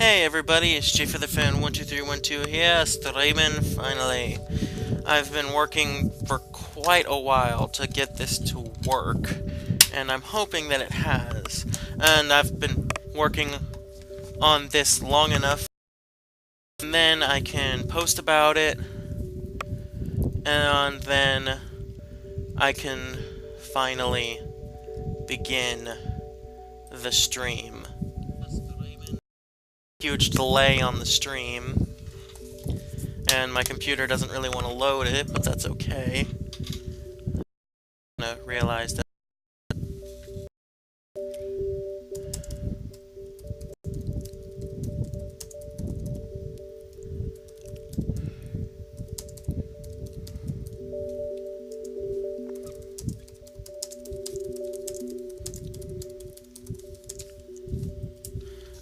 Hey everybody, it's J for the Fan 12312 here, streaming finally. I've been working for quite a while to get this to work, and I'm hoping that it has. And I've been working on this long enough, and then I can post about it, and then I can finally begin the stream. Huge delay on the stream, and my computer doesn't really want to load it, but that's okay. I'm gonna realize that.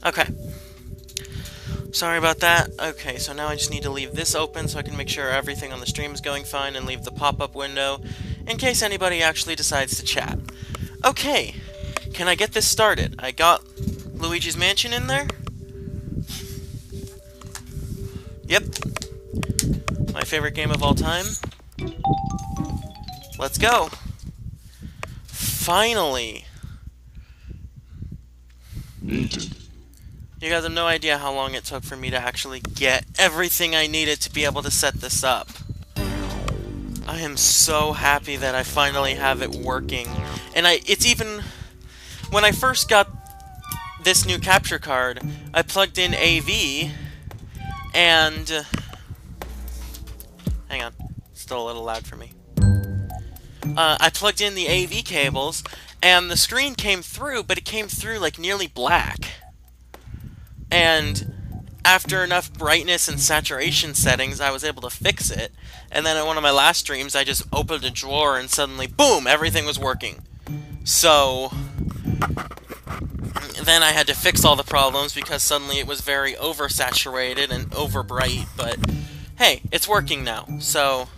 Okay. Sorry about that. Okay, so now I just need to leave this open so I can make sure everything on the stream is going fine and leave the pop-up window in case anybody actually decides to chat. Okay, can I get this started? I got Luigi's Mansion in there. Yep. My favorite game of all time. Let's go. Finally. You guys have no idea how long it took for me to actually get everything I needed to be able to set this up. I am so happy that I finally have it working. And it's even... When I first got this new capture card, I plugged in AV, and... hang on. It's still a little loud for me. I plugged in the AV cables, and the screen came through, but it came through like nearly black. And after enough brightness and saturation settings, I was able to fix it. And then in one of my last streams, I just opened a drawer and suddenly, boom, everything was working. So then I had to fix all the problems because suddenly it was very oversaturated and overbright. But hey, it's working now, so...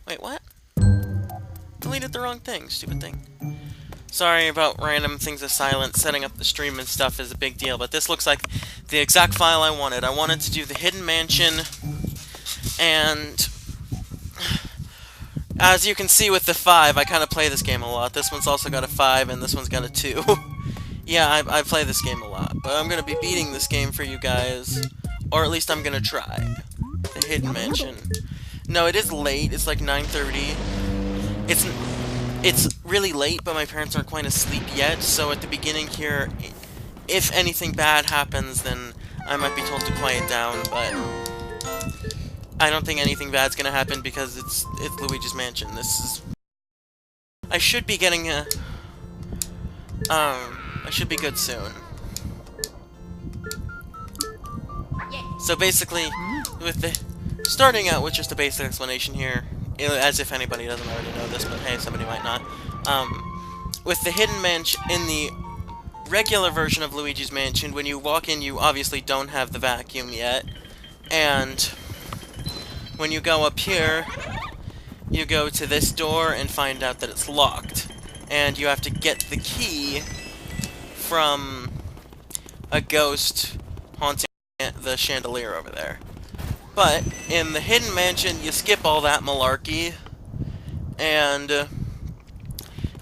Wait, what? Deleted the wrong thing, stupid thing. Sorry about random things of silence. Setting up the stream and stuff is a big deal, but this looks like the exact file I wanted. I wanted to do the Hidden Mansion, and as you can see with the 5, I kind of play this game a lot. This one's also got a 5, and this one's got a 2. Yeah, I play this game a lot, but I'm going to be beating this game for you guys, or at least I'm going to try. The Hidden Mansion. No, it is late. It's like 9:30. It's really late, but my parents aren't quite asleep yet, so at the beginning here, if anything bad happens, then I might be told to quiet down, but I don't think anything bad's gonna happen because it's Luigi's Mansion. This is... I should be getting a... I should be good soon. So basically, with the... Starting out with just a basic explanation here, as if anybody doesn't already know this, but hey, somebody might not. With the Hidden Mansion, in the regular version of Luigi's Mansion, when you walk in, you obviously don't have the vacuum yet, and when you go up here, you go to this door and find out that it's locked, and you have to get the key from a ghost haunting the chandelier over there. But in the Hidden Mansion, you skip all that malarkey, and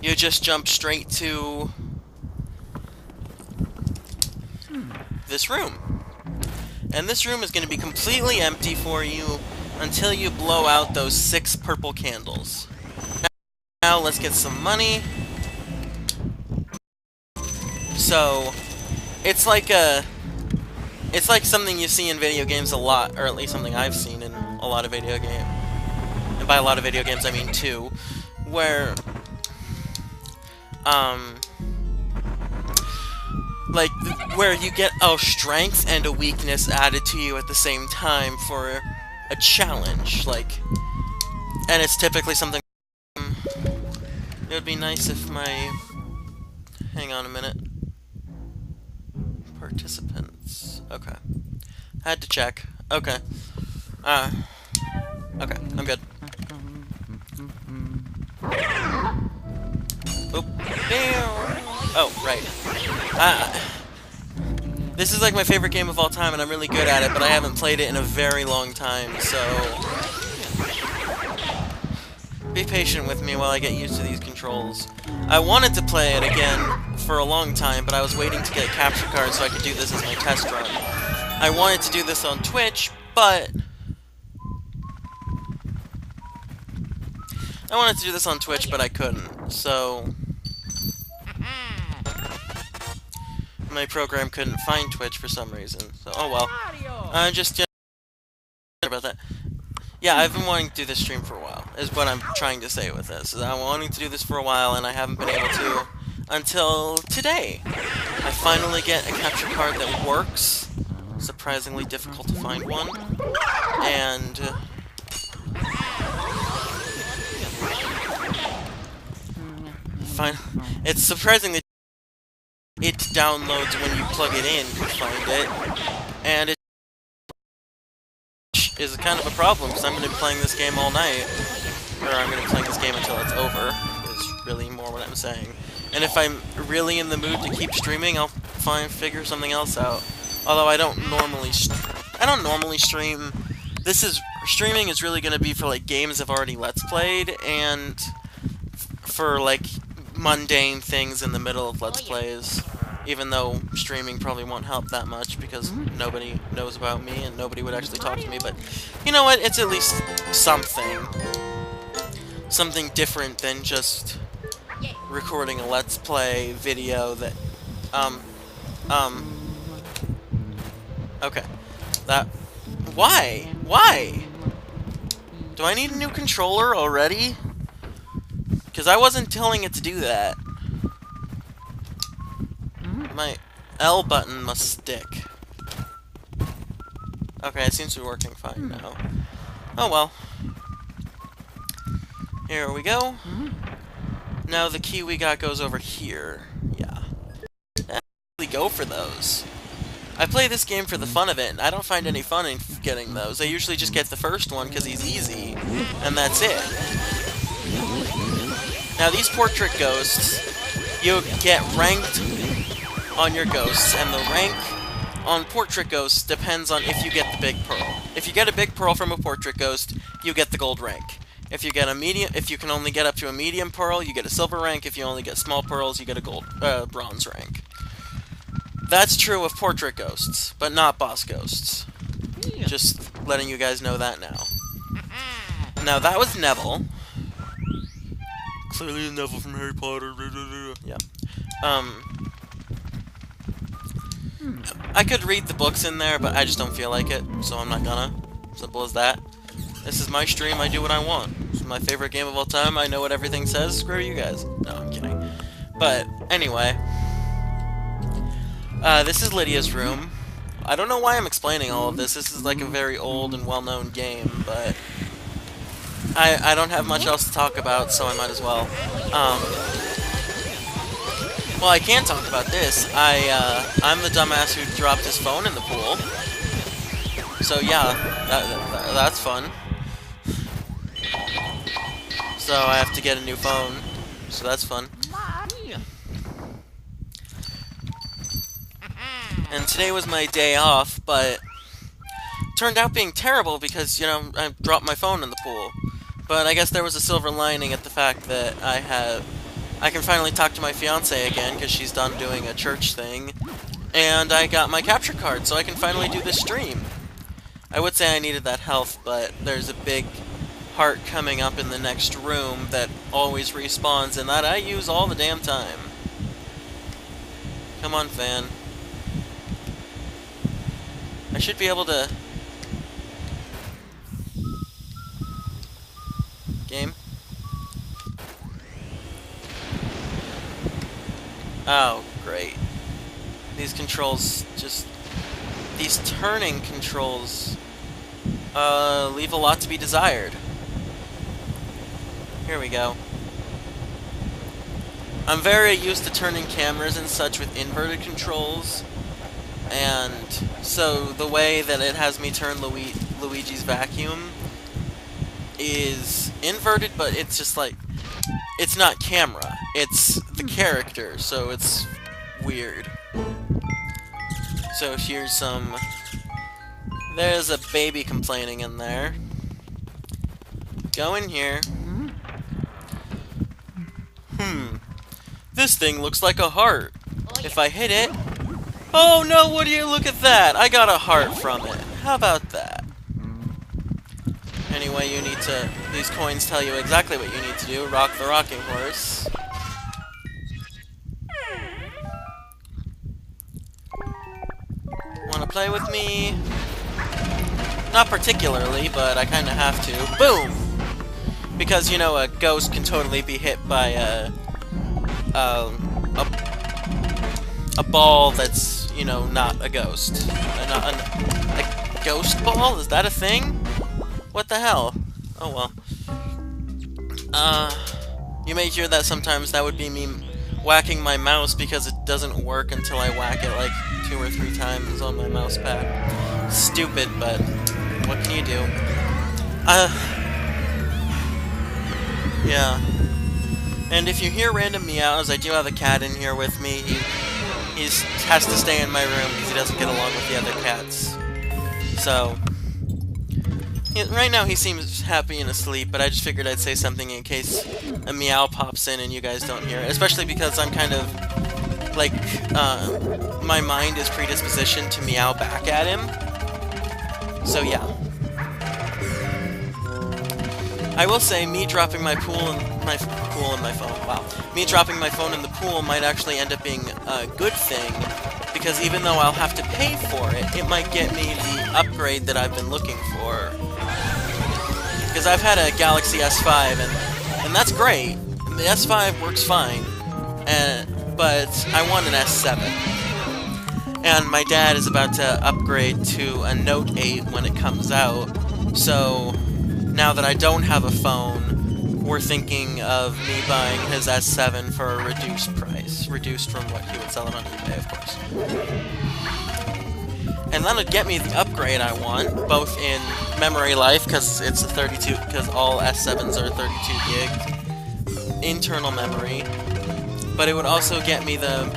you just jump straight to this room. And this room is going to be completely empty for you until you blow out those 6 purple candles. Now let's get some money. So, it's like something you see in video games a lot, or at least something I've seen in a lot of video games. And by a lot of video games, I mean 2, where, where you get a strength and a weakness added to you at the same time for a challenge, and it's typically something... It would be nice if my... Hang on a minute. Participants. Okay. Had to check. Okay. Okay, I'm good. Oop. Oh, right. This is like my favorite game of all time, and I'm really good at it, but I haven't played it in a very long time, so be patient with me while I get used to these controls. I wanted to play it again for a long time, but I was waiting to get a capture card so I could do this as my test run. I wanted to do this on Twitch, but I couldn't, so my program couldn't find Twitch for some reason. So, oh well. Just about that. Yeah, I've been wanting to do this stream for a while, is what I'm trying to say with this. I'm wanting to do this for a while, and I haven't been able to until today. I finally get a capture card that works. Surprisingly difficult to find one. And it's surprisingly it downloads when you plug it in to find it, and it is kind of a problem because I'm going to be playing this game all night, or I'm going to be playing this game until it's over, is really more what I'm saying. And if I'm really in the mood to keep streaming, I'll figure something else out. Although I don't normally stream. Streaming is really going to be for like games I've already Let's Played, and for like mundane things in the middle of Let's Plays. Even though streaming probably won't help that much because nobody knows about me and nobody would actually talk to me, but you know what? It's at least something. Something different than just recording a Let's Play video that, okay. Why? Why? Do I need a new controller already? Because I wasn't telling it to do that. My L button must stick. Okay, it seems to be working fine now. Oh well. Here we go. Now the key we got goes over here. Yeah. I really go for those. I play this game for the fun of it, and I don't find any fun in getting those. I usually just get the first one because he's easy, and that's it. Now these portrait ghosts, you get ranked on your ghosts, and the rank on portrait ghosts depends on if you get the big pearl. If you get a big pearl from a portrait ghost, you get the gold rank. If you get a if you can only get up to a medium pearl, you get a silver rank. If you only get small pearls, you get a bronze rank. That's true of portrait ghosts, but not boss ghosts. Just letting you guys know that now. Now that was Neville. Clearly Neville from Harry Potter. Yeah. I could read the books in there, but I just don't feel like it, so I'm not gonna. Simple as that. This is my stream, I do what I want. This is my favorite game of all time, I know what everything says, screw you guys. No, I'm kidding. But, anyway. This is Lydia's room. I don't know why I'm explaining all of this. This is like a very old and well-known game, but I don't have much else to talk about, so I might as well. Well, I can talk about this. I'm the dumbass who dropped his phone in the pool. So yeah, that's fun. So I have to get a new phone. So that's fun. And today was my day off, but turned out being terrible because, you know, I dropped my phone in the pool. But I guess there was a silver lining at the fact that I can finally talk to my fiancée again, because she's done doing a church thing. And I got my capture card, so I can finally do this stream. I would say I needed that health, but there's a big heart coming up in the next room that always respawns, and that I use all the damn time. Come on, fan. I should be able to... Game? Oh, great. These controls just... These turning controls leave a lot to be desired. Here we go. I'm very used to turning cameras and such with inverted controls, and so the way that it has me turn Luigi's vacuum is inverted, but it's just like, it's not camera, it's the character, so it's weird. So here's some... There's a baby complaining in there. Go in here. This thing looks like a heart. If I hit it... Oh no, would you look at that? I got a heart from it. How about that? Anyway, you need to... These coins tell you exactly what you need to do. Rock the rocking horse. Wanna play with me? Not particularly, but I kinda have to. Boom! Because, you know, a ghost can totally be hit by a ball that's, you know, not a ghost. A ghost ball? Is that a thing? What the hell? Oh well. You may hear that sometimes. That would be me whacking my mouse because it doesn't work until I whack it like 2 or 3 times on my mouse pad. Stupid, but what can you do? Yeah. And if you hear random meows, I do have a cat in here with me. He has to stay in my room because he doesn't get along with the other cats. So, right now he seems happy and asleep, but I just figured I'd say something in case a meow pops in and you guys don't hear it. Especially because I'm kind of, like, my mind is predispositioned to meow back at him. So yeah. I will say, me dropping my my phone, wow. Me dropping my phone in the pool might actually end up being a good thing, because even though I'll have to pay for it, it might get me the upgrade that I've been looking for. Because I've had a Galaxy S5, and that's great. The S5 works fine, but I want an S7. And my dad is about to upgrade to a Note 8 when it comes out, so now that I don't have a phone, we're thinking of me buying his S7 for a reduced price. Reduced from what he would sell it on eBay, of course. And that'll get me the upgrade I want, both in memory life, because it's a 32, because all S7s are 32 gig internal memory, but it would also get me the,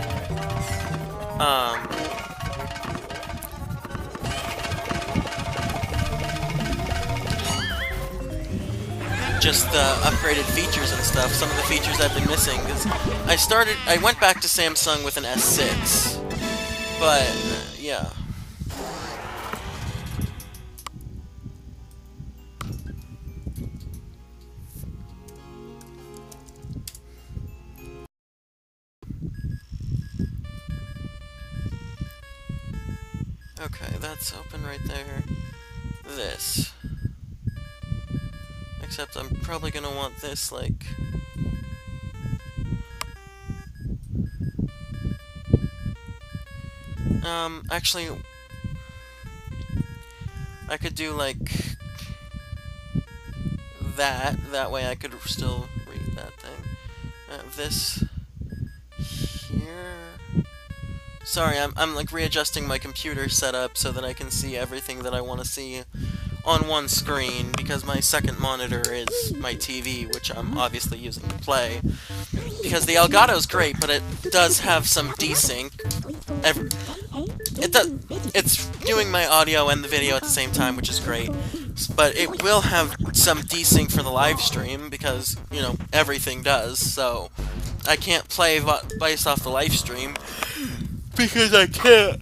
just the upgraded features and stuff, some of the features I've been missing, because I went back to Samsung with an S6, but, yeah. Okay, that's open right there. This. Except I'm probably gonna want this, like... actually... I could do, like... That way I could still read that thing. This... Here... Sorry, I'm like readjusting my computer setup so that I can see everything that I want to see on one screen, because my second monitor is my TV, which I'm obviously using to play. Because the Elgato's great, but it does have some desync. It's doing my audio and the video at the same time, which is great. But it will have some desync for the live stream, because, you know, everything does, so I can't play based off the live stream, because I can't...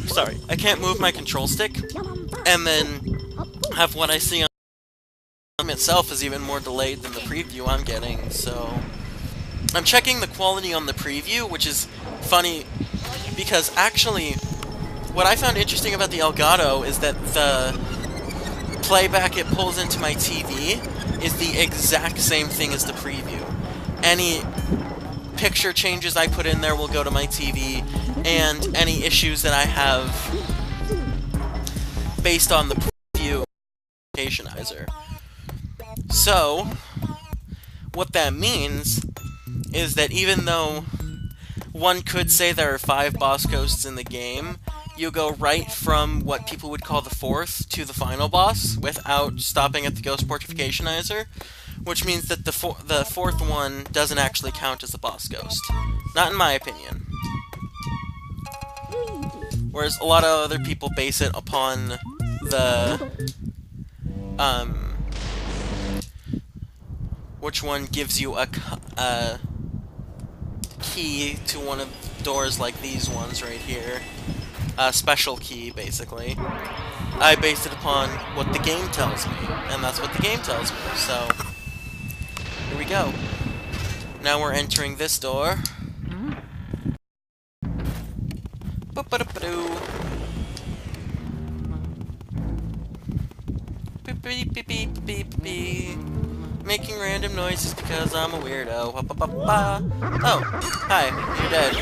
Sorry, I can't move my control stick, and then have what I see on the game itself is even more delayed than the preview I'm getting, so... I'm checking the quality on the preview, which is funny, because actually, what I found interesting about the Elgato is that the playback it pulls into my TV is the exact same thing as the preview. Any picture changes I put in there will go to my TV, and any issues that I have based on the preview notification-izer. So, what that means is that even though one could say there are 5 boss ghosts in the game, you go right from what people would call the fourth to the final boss without stopping at the Ghost Portificationizer, which means that the fourth one doesn't actually count as a boss ghost. Not in my opinion. Whereas a lot of other people base it upon the, which one gives you a key to one of the doors like these ones right here. A special key, basically. I based it upon what the game tells me, and that's what the game tells me, so here we go. Now we're entering this door. Boop-ba-doop-ba-doo. Beep-beep-beep-beep-beep. Making random noises because I'm a weirdo. Oh, hi, you're dead.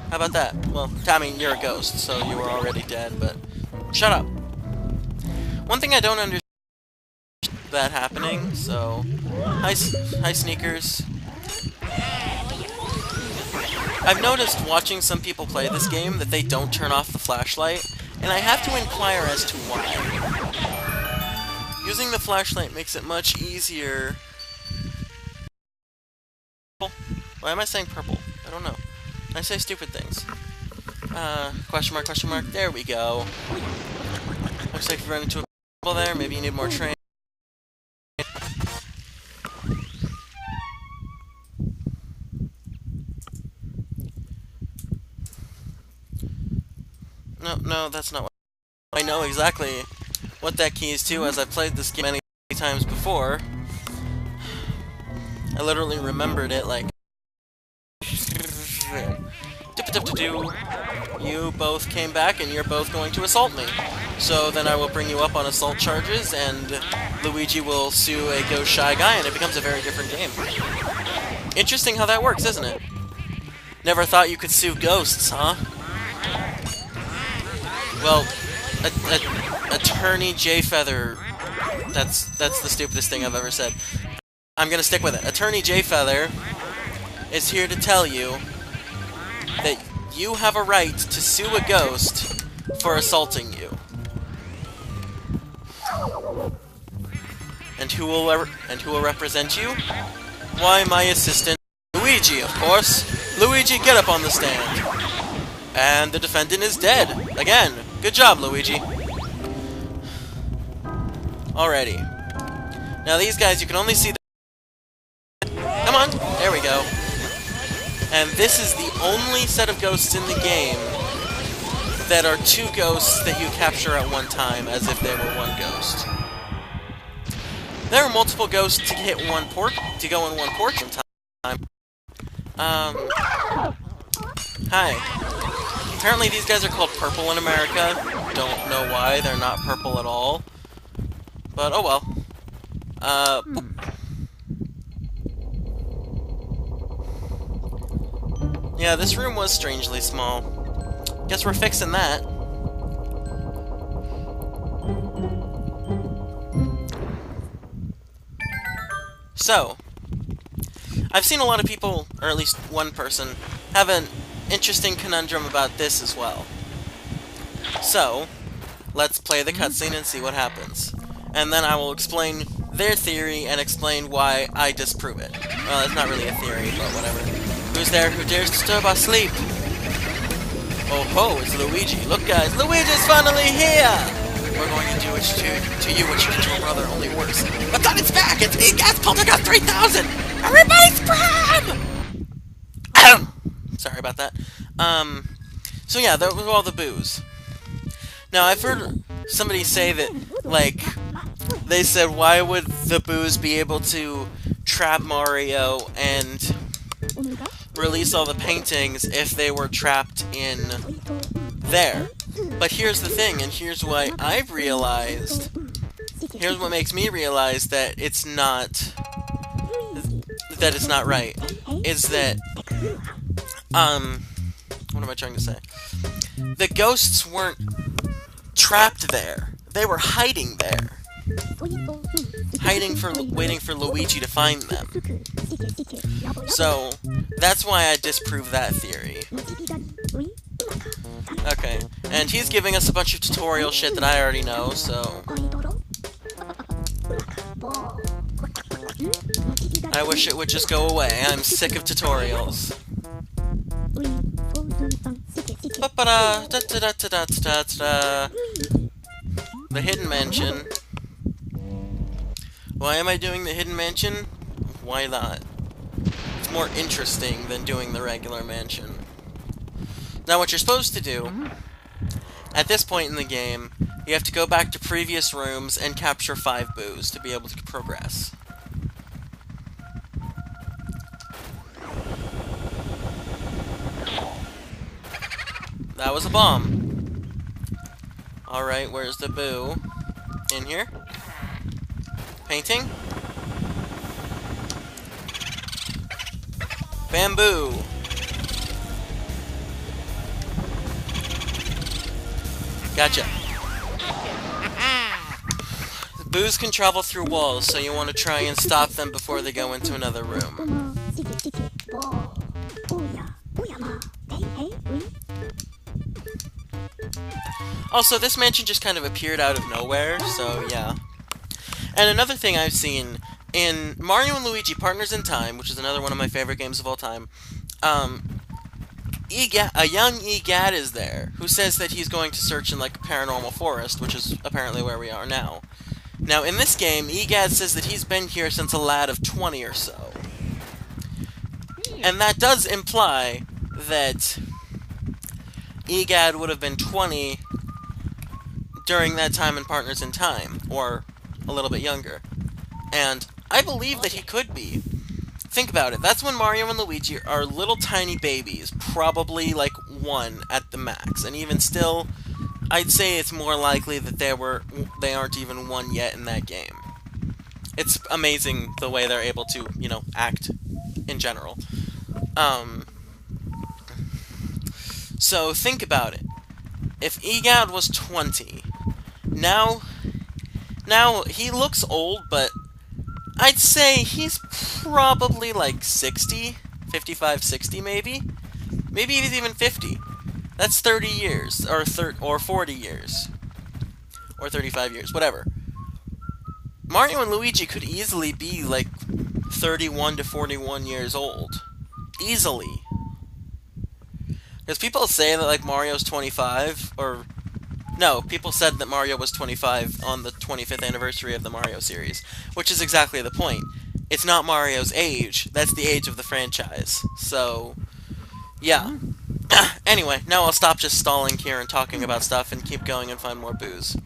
How about that? Well, I mean, you're a ghost, so you were already dead, but shut up. One thing I don't understand is that happening, so hi Sneakers. I've noticed watching some people play this game that they don't turn off the flashlight, and I have to inquire as to why. Using the flashlight makes it much easier. Why am I saying purple? I don't know. I say stupid things. Question mark, question mark. There we go. Looks like you run into a people there. Maybe you need more training. No, that's not what I know exactly what that key is to, as I've played this game many times before. I literally remembered it like... You both came back and you're both going to assault me. So then I will bring you up on assault charges and Luigi will sue a ghost shy guy and it becomes a very different game. Interesting how that works, isn't it? Never thought you could sue ghosts, huh? Well, Attorney J Feather, that's the stupidest thing I've ever said. I'm gonna stick with it. Attorney J Feather is here to tell you that you have a right to sue a ghost for assaulting you. And who will represent you? Why, my assistant, Luigi, of course. Luigi, get up on the stand. And the defendant is dead. Again. Good job, Luigi. Alrighty. Now these guys, you can only see the... Come on! There we go. And this is the only set of ghosts in the game that are two ghosts that you capture at one time, as if they were one ghost. There are multiple ghosts to go in one portion time. Hi. Apparently these guys are called purple in America. Don't know why, they're not purple at all. But, oh well. Yeah, this room was strangely small. Guess we're fixing that. So, I've seen a lot of people, or at least one person, have an interesting conundrum about this as well. So, let's play the cutscene and see what happens. And then I will explain their theory and explain why I disprove it. Well, it's not really a theory, but whatever. Who's there who dares disturb our sleep? Oh ho, it's Luigi. Look guys, Luigi's finally here! We're going to do it to you what you did to your brother, only worse. But then it's back! It's me, Gas Poltergeist 3000! Everybody scram! Sorry about that. So yeah, that was all the boos. Now, I've heard somebody say that, like, they said, why would the boos be able to trap Mario and release all the paintings if they were trapped in there? But here's the thing, and here's why I've realized, here's what makes me realize that it's not right, is that, what am I trying to say? The ghosts weren't trapped there. They were hiding there. Waiting for Luigi to find them. So, that's why I disprove that theory. Okay, and he's giving us a bunch of tutorial shit that I already know, so... I wish it would just go away. I'm sick of tutorials. The Hidden Mansion. Why am I doing the Hidden Mansion? Why not? It's more interesting than doing the regular mansion. Now what you're supposed to do, at this point in the game, you have to go back to previous rooms and capture 5 boos to be able to progress. That was a bomb. Alright, where's the boo? In here? Painting? Bamboo! Gotcha. Boos can travel through walls, so you want to try and stop them before they go into another room. Also, this mansion just kind of appeared out of nowhere, so yeah. And another thing I've seen, in Mario & Luigi Partners in Time, which is another one of my favorite games of all time, a young EGAD is there, who says that he's going to search in, like, a paranormal forest, which is apparently where we are now. Now, in this game, EGAD says that he's been here since a lad of 20 or so. And that does imply that EGAD would have been 20 during that time in Partners in Time, or a little bit younger. And I believe that he could be. Think about it, that's when Mario and Luigi are little tiny babies, probably like 1 at the max, and even still, I'd say it's more likely that they aren't even 1 yet in that game. It's amazing the way they're able to, you know, act in general. So think about it. If EGAD was 20, now he looks old, but I'd say he's probably like 60, 55, 60 maybe? Maybe he's even 50. That's 30 years, or 40 years. Or 35 years, whatever. Mario and Luigi could easily be like 31 to 41 years old. Easily. Because people say that like Mario's 25, or... No, people said that Mario was 25 on the 25th anniversary of the Mario series, which is exactly the point. It's not Mario's age, that's the age of the franchise. So, yeah. Anyway, now I'll stop just stalling here and talking about stuff and keep going and find more boos.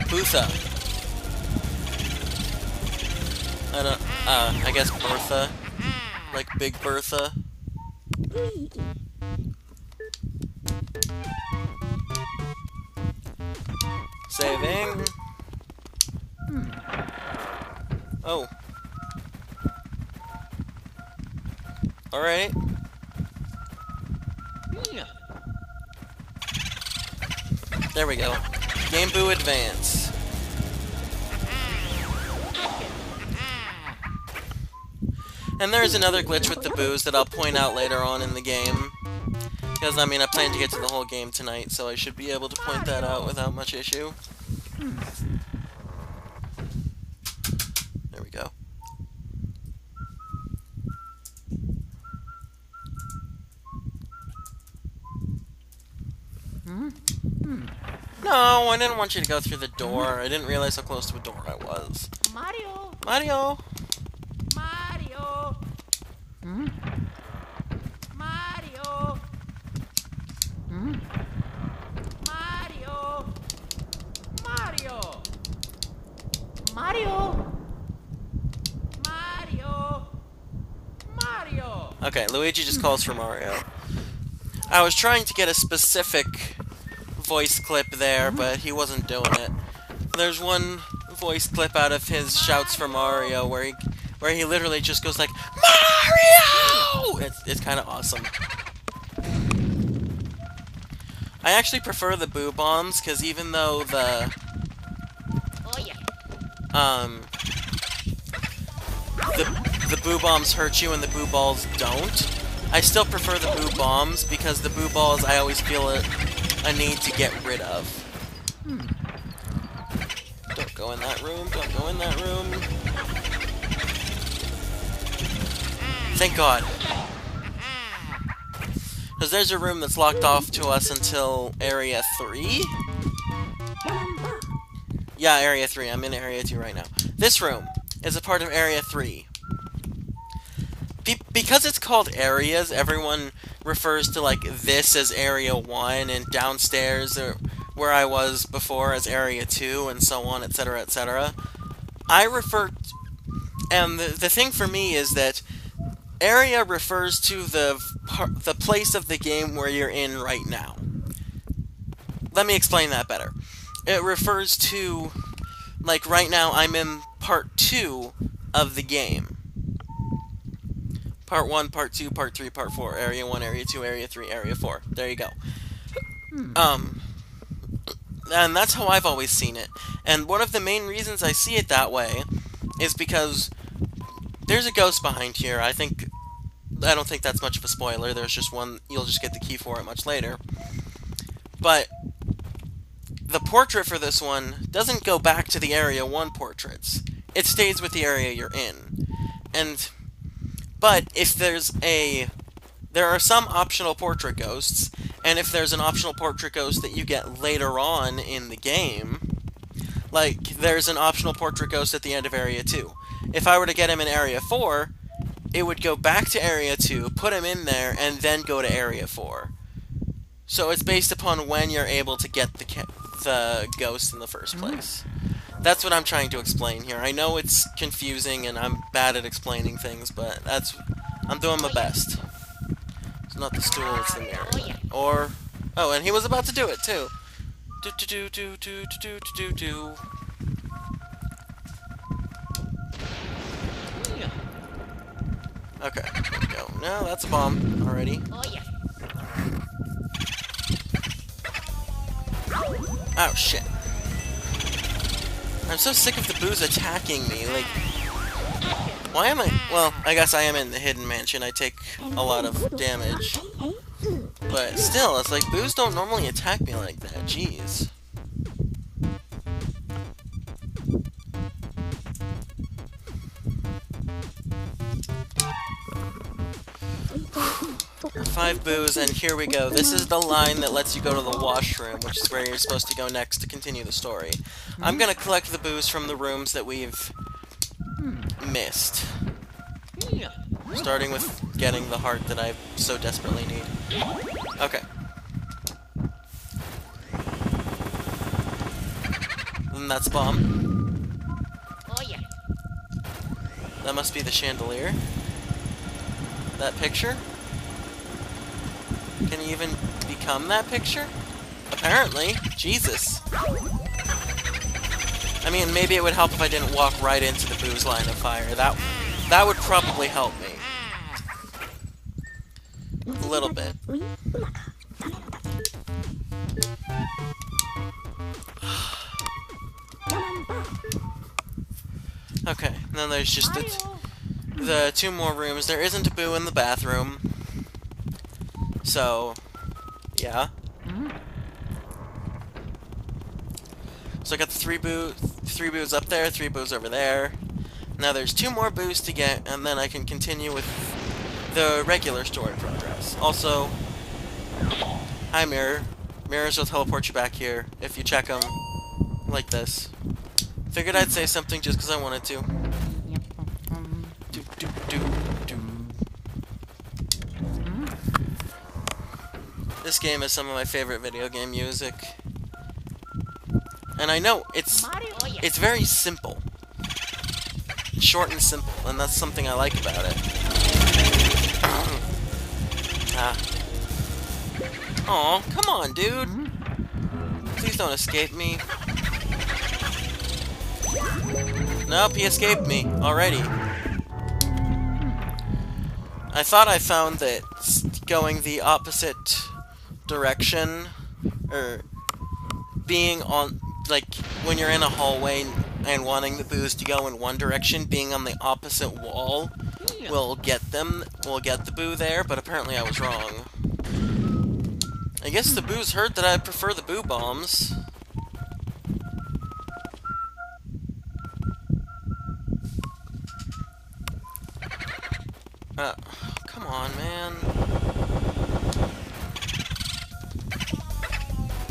Bootha. I guess Bertha. Like Big Bertha. Saving. Oh. Alright. There we go. Game Boo Advance. And there's another glitch with the boos that I'll point out later on in the game. Because, I mean, I plan to get to the whole game tonight, so I should be able to point that out without much issue. There we go. No, I didn't want you to go through the door. I didn't realize how close to a door I was. Mario! Mario! Mario! Mario! Mario! Mario! Mario! Mario! Mario! Okay, Luigi just calls for Mario. I was trying to get a specific voice clip there, but he wasn't doing it. There's one voice clip out of his shouts for Mario where he literally just goes like, Mario! It's kind of awesome. I actually prefer the Boo Bombs, because even though the the boo bombs hurt you and the boo balls don't. I still prefer the boo bombs because the boo balls I always feel a need to get rid of. Don't go in that room, don't go in that room. Thank God. Because there's a room that's locked off to us until Area 3? Yeah, Area 3. I'm in Area 2 right now. This room is a part of Area 3. Because it's called areas, everyone refers to, like, this as Area 1, and downstairs, where I was before, as Area 2, and so on, etc., etc. I refer... And the thing for me is that area refers to the place of the game where you're in right now. Let me explain that better. It refers to, like, right now I'm in Part 2 of the game. Part 1, Part 2, Part 3, Part 4. Area 1, Area 2, Area 3, Area 4. There you go. And that's how I've always seen it. And one of the main reasons I see it that way is because there's a ghost behind here. I don't think that's much of a spoiler. There's just one. You'll just get the key for it much later. But the portrait for this one doesn't go back to the Area 1 portraits. It stays with the area you're in. But if there are some optional portrait ghosts, and if there's an optional portrait ghost that you get later on in the game, like there's an optional portrait ghost at the end of Area 2. If I were to get him in Area 4, it would go back to Area 2, put him in there, and then go to Area 4. So it's based upon when you're able to get the ghost in the first place. That's what I'm trying to explain here. I know it's confusing and I'm bad at explaining things, but I'm doing my best. It's not the stool, it's the mirror. Or... Oh, and he was about to do it, too. Do-do-do-do-do-do-do-do-do. Okay, there we go. No, that's a bomb already. Oh, shit. I'm so sick of the boos attacking me, like... Why am I... Well, I guess I am in the hidden mansion. I take a lot of damage. But still, it's like, boos don't normally attack me like that. Jeez. Five boos, and here we go. This is the line that lets you go to the washroom, which is where you're supposed to go next to continue the story. I'm gonna collect the boos from the rooms that we've missed. Starting with getting the heart that I so desperately need. Okay. And that's a bomb. That must be the chandelier. That picture? Can he even become that picture? Apparently. Jesus. I mean, maybe it would help if I didn't walk right into the boo's line of fire. That would probably help me. A little bit. Okay, and then there's just the two more rooms. There isn't a boo in the bathroom. So, yeah. So I got the three boos up there, 3 boos over there. Now there's 2 more boos to get, and then I can continue with the regular story progress. Also, hi mirror. Mirrors will teleport you back here if you check them like this. Figured I'd say something just because I wanted to. Do, do, do, do. This game is some of my favorite video game music. And I know it's very simple. Short and simple, and that's something I like about it. Aw, come on, dude! Please don't escape me. Nope, he escaped me already. I thought I found that going the opposite direction, or being on, like, when you're in a hallway, and wanting the boos to go in one direction, being on the opposite wall, will get the boo there, but apparently I was wrong. I guess the boos heard that I prefer the boo bombs. Come on, man.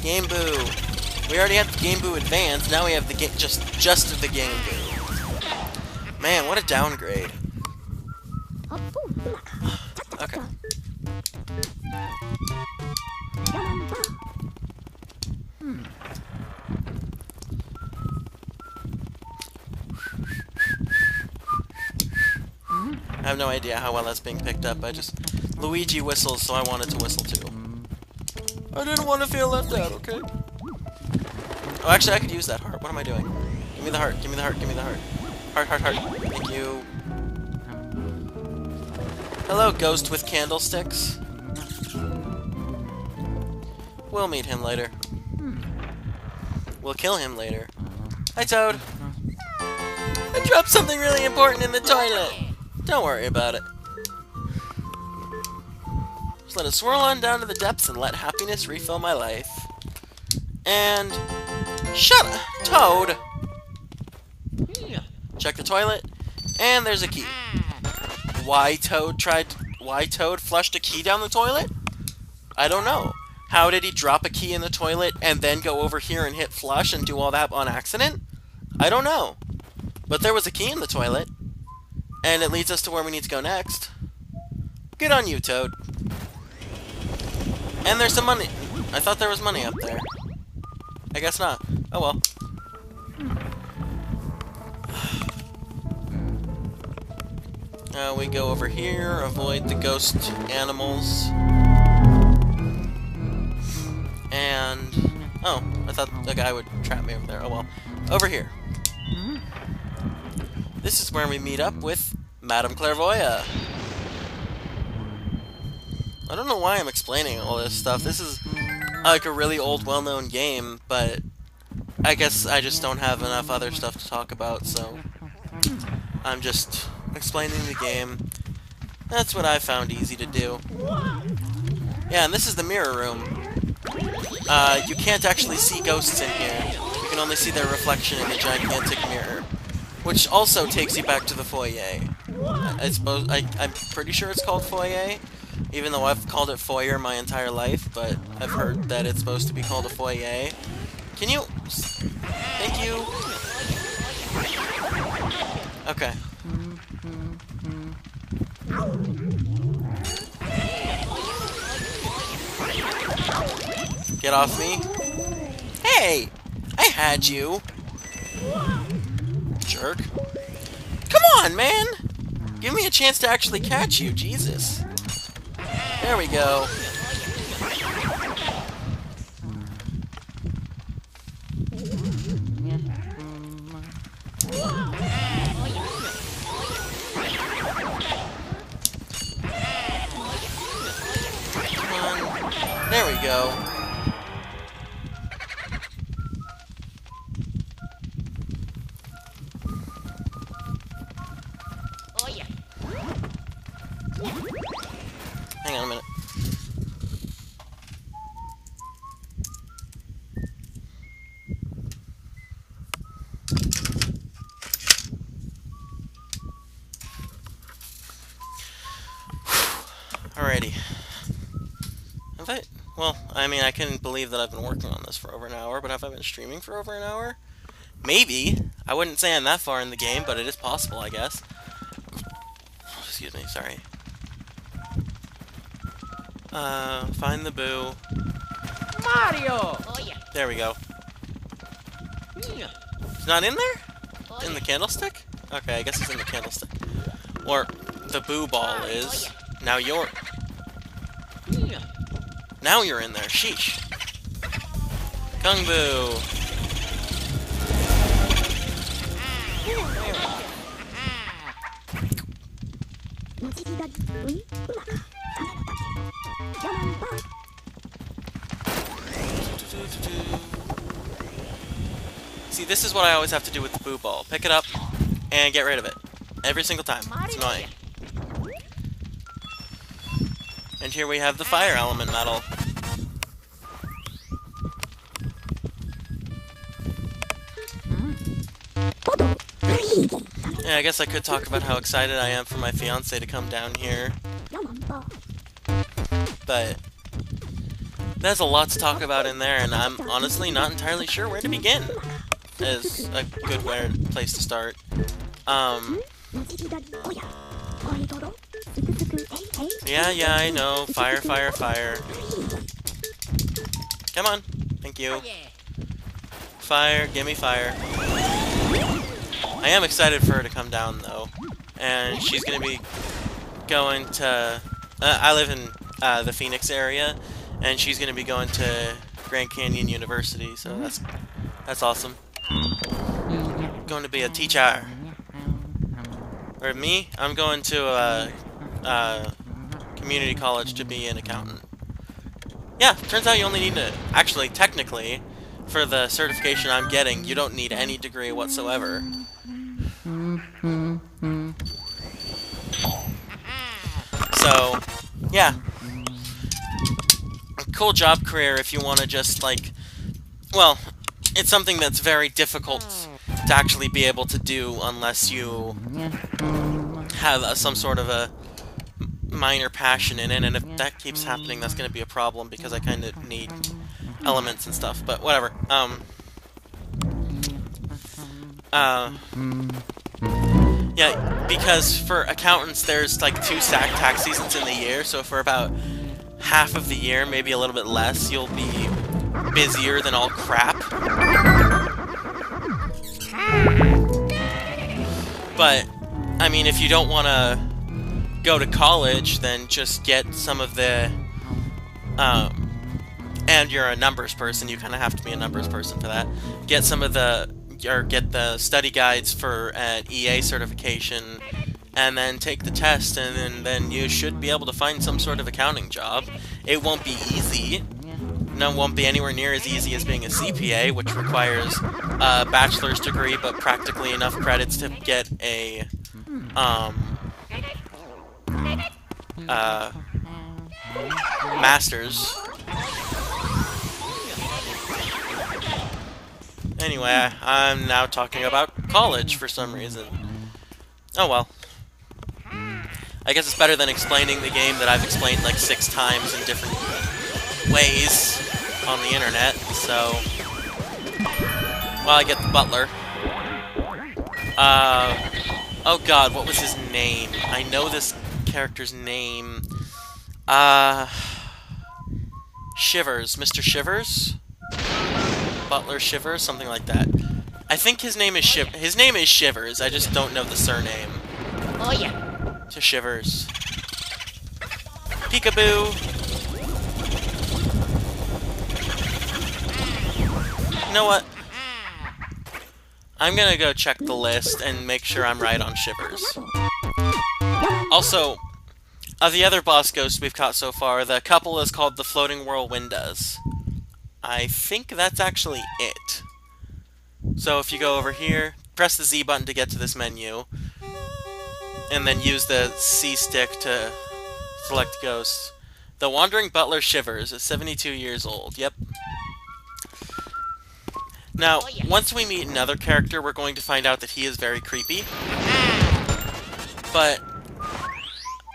Game Boo. We already have the Game Boo Advance, now we have the just the Game Boo. Man, what a downgrade. Okay. I have no idea how well that's being picked up. Luigi whistles, so I wanted to whistle too. I didn't want to feel left out, okay? Oh, actually, I could use that heart. What am I doing? Give me the heart, give me the heart, give me the heart. Heart, heart, heart. Thank you. Hello, ghost with candlesticks. We'll meet him later. We'll kill him later. Hi, Toad. I dropped something really important in the toilet. Don't worry about it. Just let it swirl on down to the depths and let happiness refill my life. And... shut up, Toad! Check the toilet, and there's a key. Why Toad flushed a key down the toilet? I don't know. How did he drop a key in the toilet and then go over here and hit flush and do all that on accident? I don't know. But there was a key in the toilet. And it leads us to where we need to go next. Good on you, Toad. And there's some money. I thought there was money up there. I guess not. Oh well. We go over here, avoid the ghost animals. And... oh, I thought the guy would trap me over there. Oh well. Over here. This is where we meet up with Madame Clairvoyant. I don't know why I'm explaining all this stuff. This is like a really old, well-known game, but I guess I just don't have enough other stuff to talk about, so I'm just explaining the game. That's what I found easy to do. Yeah, and this is the mirror room. You can't actually see ghosts in here. You can only see their reflection in a gigantic mirror. Which also takes you back to the foyer. I'm pretty sure it's called foyer, even though I've called it foyer my entire life, but I've heard that it's supposed to be called a foyer. Can you... thank you. Okay. Get off me. Hey! I had you! Jerk. Come on, man! Give me a chance to actually catch you, Jesus. There we go. Come on. There we go. Hang on a minute. Alrighty. Well, I mean, I couldn't believe that I've been working on this for over an hour, but have I been streaming for over an hour? Maybe. I wouldn't say I'm that far in the game, but it is possible, I guess. Excuse me, sorry. Find the boo. Mario! There we go. It's not in there? In the candlestick? Okay, I guess it's in the candlestick. Or, the boo ball is. Now you're... now you're in there. Sheesh. Kung Boo. See, this is what I always have to do with the boo ball. Pick it up and get rid of it. Every single time. It's annoying. And here we have the fire element medal. Yeah, I guess I could talk about how excited I am for my fiance to come down here. But there's a lot to talk about in there, and I'm honestly not entirely sure where to begin. Is a good place to start. Yeah, I know. Fire, fire, fire. Come on. Thank you. Fire, gimme fire. I am excited for her to come down, though. And she's gonna be going to... I live in the Phoenix area, and she's gonna be going to Grand Canyon University, so that's awesome. Going to be a teacher. Or me, I'm going to community college to be an accountant. Yeah, turns out you only need to... Actually, technically, for the certification I'm getting, you don't need any degree whatsoever. So, yeah. A cool job career if you want to just, like... Well, it's something that's very difficult to actually be able to do unless you have some sort of a minor passion in it, and if that keeps happening, that's going to be a problem because I kind of need elements and stuff, but whatever. Yeah, because for accountants, there's like 2 tax seasons in the year, so for about half of the year, maybe a little bit less, you'll be busier than all crap. But, I mean, if you don't want to go to college, then just get some of the, and you're a numbers person, you kind of have to be a numbers person for that, get some of the, or get the study guides for an EA certification, and then take the test, and then you should be able to find some sort of accounting job. It won't be easy. No, it won't be anywhere near as easy as being a CPA, which requires a bachelor's degree, but practically enough credits to get a, master's. Anyway, I'm now talking about college for some reason. Oh well. I guess it's better than explaining the game that I've explained like 6 times in different ways on the internet, so... Well, I get the butler. Oh god, what was his name? I know this character's name. Shivers. Mr. Shivers? Butler Shivers? Something like that. I think his name is Shivers, I just don't know the surname. Oh yeah. To Shivers. Peekaboo! You know what? I'm gonna go check the list and make sure I'm right on Shivers. Also, of the other boss ghosts we've caught so far, the couple is called the Floating Whirlwindas. I think that's actually it. So if you go over here, press the Z button to get to this menu, and then use the C stick to select ghosts. The Wandering Butler Shivers is 72 years old. Yep. Now, once we meet another character, we're going to find out that he is very creepy. But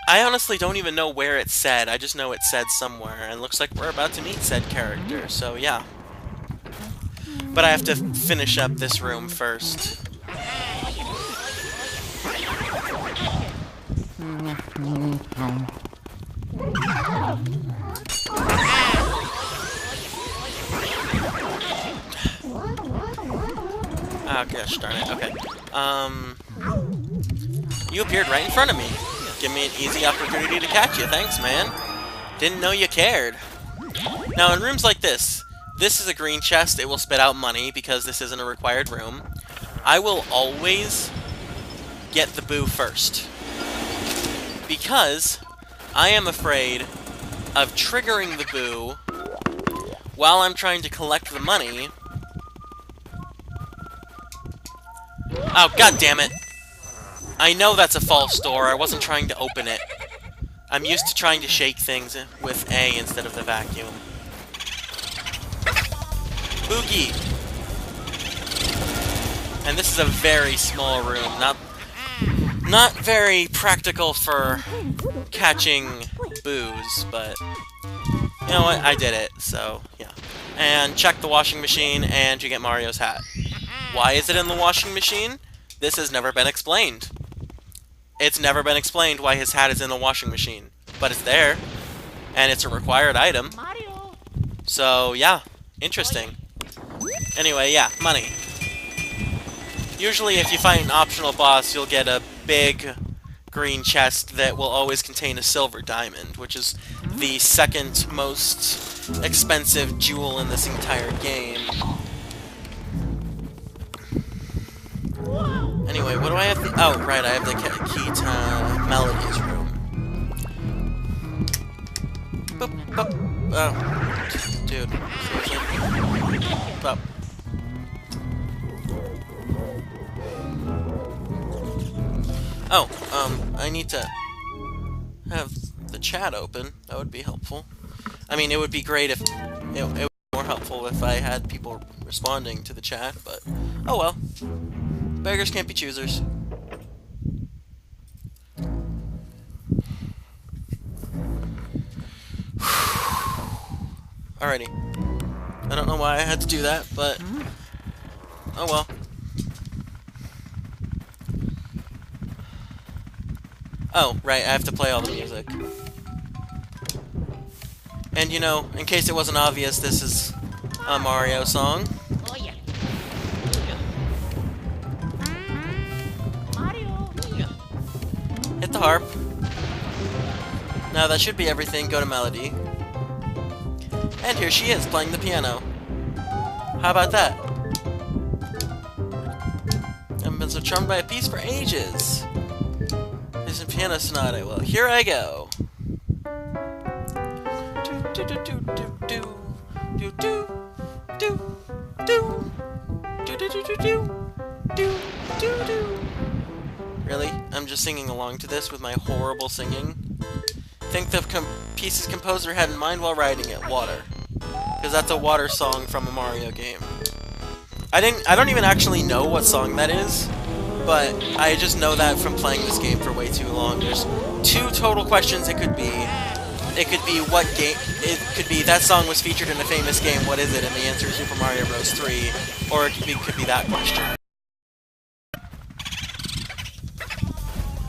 I honestly don't even know where it said. I just know it said somewhere, and it looks like we're about to meet said character, so yeah. But I have to finish up this room first. Oh gosh darn it, okay. You appeared right in front of me. Give me an easy opportunity to catch you, thanks man. Didn't know you cared. Now in rooms like this is a green chest, it will spit out money because this isn't a required room. I will always get the boo first. Because I am afraid of triggering the boo while I'm trying to collect the money Oh, god damn it. I know that's a false door. I wasn't trying to open it. I'm used to trying to shake things with A instead of the vacuum. Boogie! And this is a very small room, not very practical for catching boos, but you know what, I did it, so yeah. And check the washing machine and you get Mario's hat. Why is it in the washing machine? This has never been explained. It's never been explained why his hat is in the washing machine, but it's there, and it's a required item. So yeah, interesting. Anyway, yeah, money. Usually if you fight an optional boss, you'll get a big green chest that will always contain a silver diamond, which is the second most expensive jewel in this entire game. Anyway, what do I have? Oh, right, I have the key to Melody's room. Boop, boop. Oh, dude. Seriously? Boop. Oh, I need to have the chat open. That would be helpful. I mean, it would be great if it would be more helpful if I had people responding to the chat, but oh well. Beggars can't be choosers. Alrighty. I don't know why I had to do that, but oh well. Oh, right, I have to play all the music. And you know, in case it wasn't obvious, this is a Mario song. Hit the harp. Now that should be everything. Go to Melody. And here she is, playing the piano. How about that? I've been so charmed by a piece for ages. There's a piano sonata. Well, here I go. Do do do do do do do do do do do do do do do do. Really? I'm just singing along to this with my horrible singing? Think the piece's composer had in mind while writing it. Water. Because that's a water song from a Mario game. I don't even actually know what song that is, but I just know that from playing this game for way too long. There's two total questions it could be. It could be what game, it could be that song was featured in a famous game, what is it? And the answer is Super Mario Bros. 3. Or it could be that question.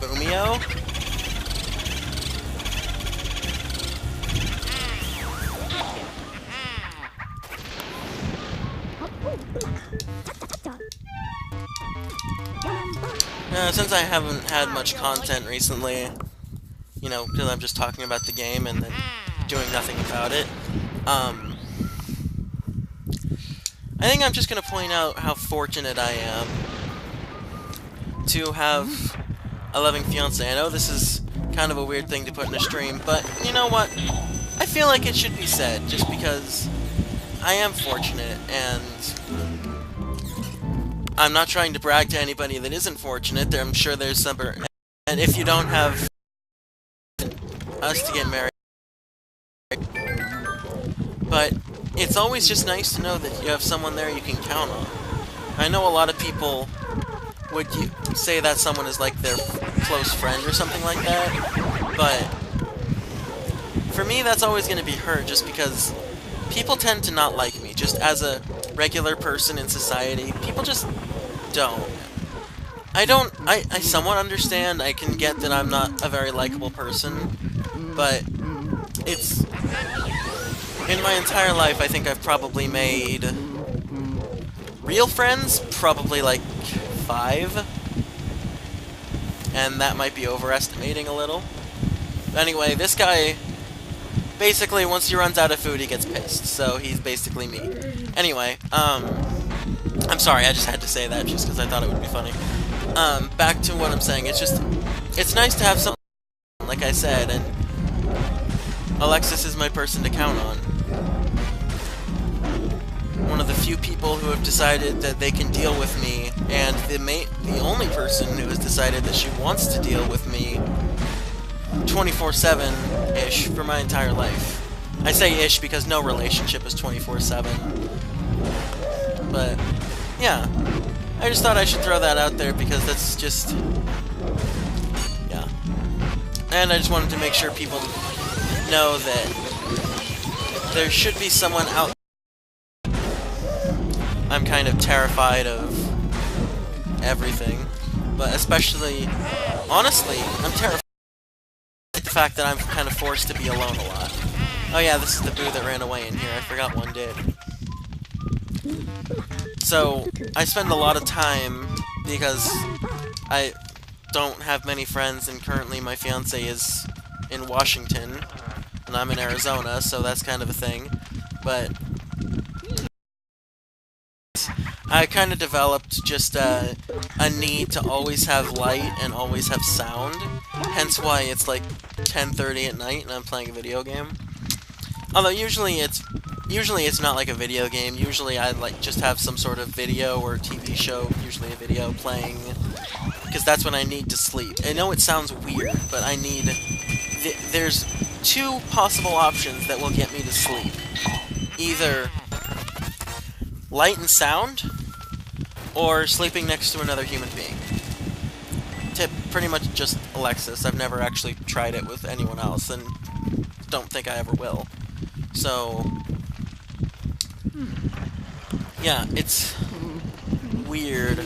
Boomio? Since I haven't had much content recently, you know, because I'm just talking about the game and then doing nothing about it, I think I'm just going to point out how fortunate I am to have a loving fiancé. I know this is kind of a weird thing to put in a stream, but you know what? I feel like it should be said, just because I am fortunate, and I'm not trying to brag to anybody that isn't fortunate. I'm sure there's some... And if you don't have us to get married... But it's always just nice to know that you have someone there you can count on. I know a lot of people would say that someone is like their close friend or something like that, but for me that's always going to be her, just because people tend to not like me, just as a regular person in society. People just don't. I somewhat understand, I can get that I'm not a very likable person, but it's... In my entire life, I think I've probably made real friends, probably like 5, and that might be overestimating a little. But anyway, this guy, basically, once he runs out of food, he gets pissed, so he's basically me. Anyway, I'm sorry, I just had to say that just because I thought it would be funny. Back to what I'm saying, it's nice to have someone, like I said, and Alexis is my person to count on. one of the few people who have decided that they can deal with me, and the only person who has decided that she wants to deal with me 24/7-ish for my entire life. I say ish because no relationship is 24/7. But, yeah. I just thought I should throw that out there because that's just... yeah. And I just wanted to make sure people know that there should be someone out there. I'm kind of terrified of everything. But especially, honestly, I'm terrified of the fact that I'm kind of forced to be alone a lot. Oh yeah, this is the boo that ran away in here. I forgot one did. So, I spend a lot of time because I don't have many friends, and currently my fiance is in Washington, and I'm in Arizona, so that's kind of a thing. But I kind of developed just a need to always have light and always have sound, hence why it's like 10:30 at night and I'm playing a video game. Although usually it's not like a video game. Usually I like just have some sort of video or TV show, usually a video playing, because that's when I need to sleep. I know it sounds weird, but I need... there's two possible options that will get me to sleep. Either light and sound, or sleeping next to another human being. Pretty much just Alexis. I've never actually tried it with anyone else, and don't think I ever will. So, yeah, it's weird.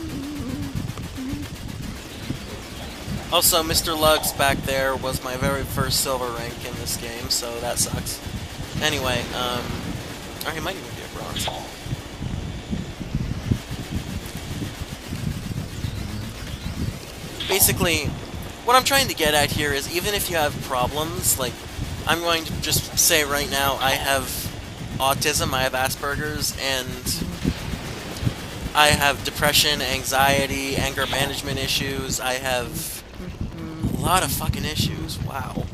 Also, Mr. Lugs back there was my very first silver rank in this game, so that sucks. Anyway, or he might even be a bronze. Basically, what I'm trying to get at here is even if you have problems, like, I'm going to just say right now I have autism, I have Asperger's, and I have depression, anxiety, anger management issues, I have a lot of fucking issues, wow.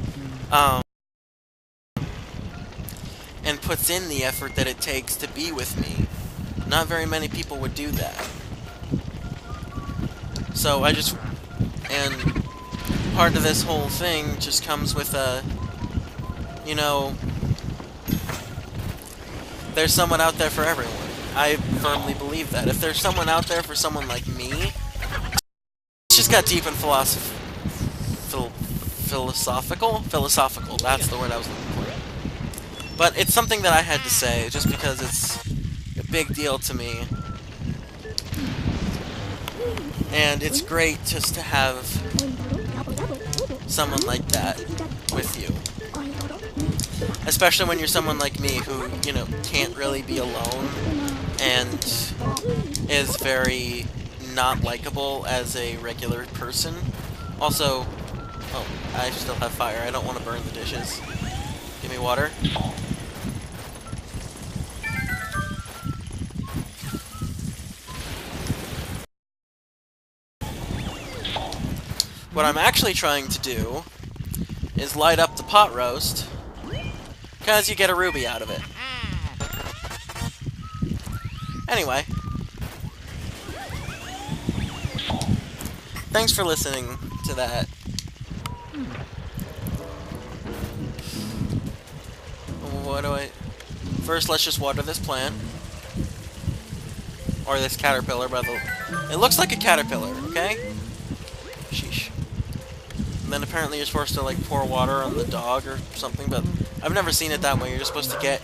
And puts in the effort that it takes to be with me. Not very many people would do that. So I just... and part of this whole thing just comes with a... you know... there's someone out there for everyone. I firmly believe that. If there's someone out there for someone like me... it's just got deep in philosophical, that's the word I was looking for. But it's something that I had to say, just because it's a big deal to me. And it's great just to have someone like that with you. Especially when you're someone like me who, you know, can't really be alone and is very not likable as a regular person. Also, oh, I still have fire. I don't want to burn the dishes. Give me water. What I'm actually trying to do is light up the pot roast, because you get a ruby out of it. Anyway. Thanks for listening to that. What do I... First, let's just water this plant. Or this caterpillar, by the... It looks like a caterpillar, okay? Sheesh. And then apparently you're supposed to, like, pour water on the dog or something, but I've never seen it that way. You're just supposed to get...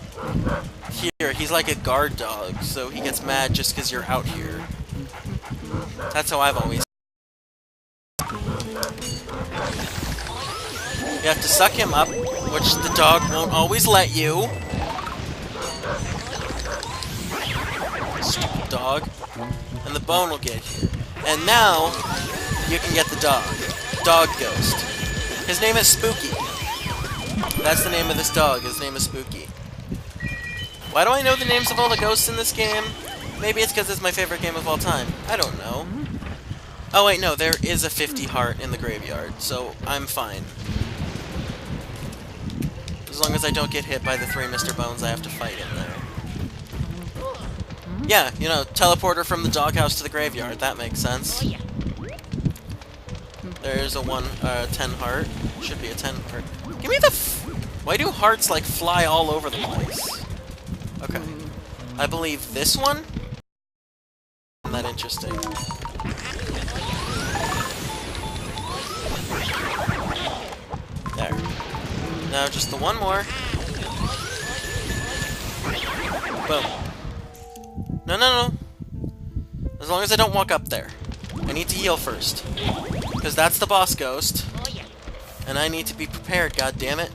Here, he's like a guard dog, so he gets mad just because you're out here. That's how I've always... You have to suck him up, which the dog won't always let you. Stupid dog. And the bone will get you. And now, you can get the dog. Dog Ghost. His name is Spooky. That's the name of this dog. His name is Spooky. Why do I know the names of all the ghosts in this game? Maybe it's because it's my favorite game of all time. I don't know. Oh wait, no, there is a 50 heart in the graveyard, so I'm fine. As long as I don't get hit by the 3 Mr. Bones I have to fight in there. Yeah, you know, teleporter from the doghouse to the graveyard. That makes sense. There's a 10 heart. Should be a 10 heart. Give me the why do hearts, like, fly all over the place? Okay. I believe this one? Isn't that interesting? There. Now just the one more. Boom. No, no, no. As long as I don't walk up there. I need to heal first. Because that's the boss ghost. And I need to be prepared, goddammit.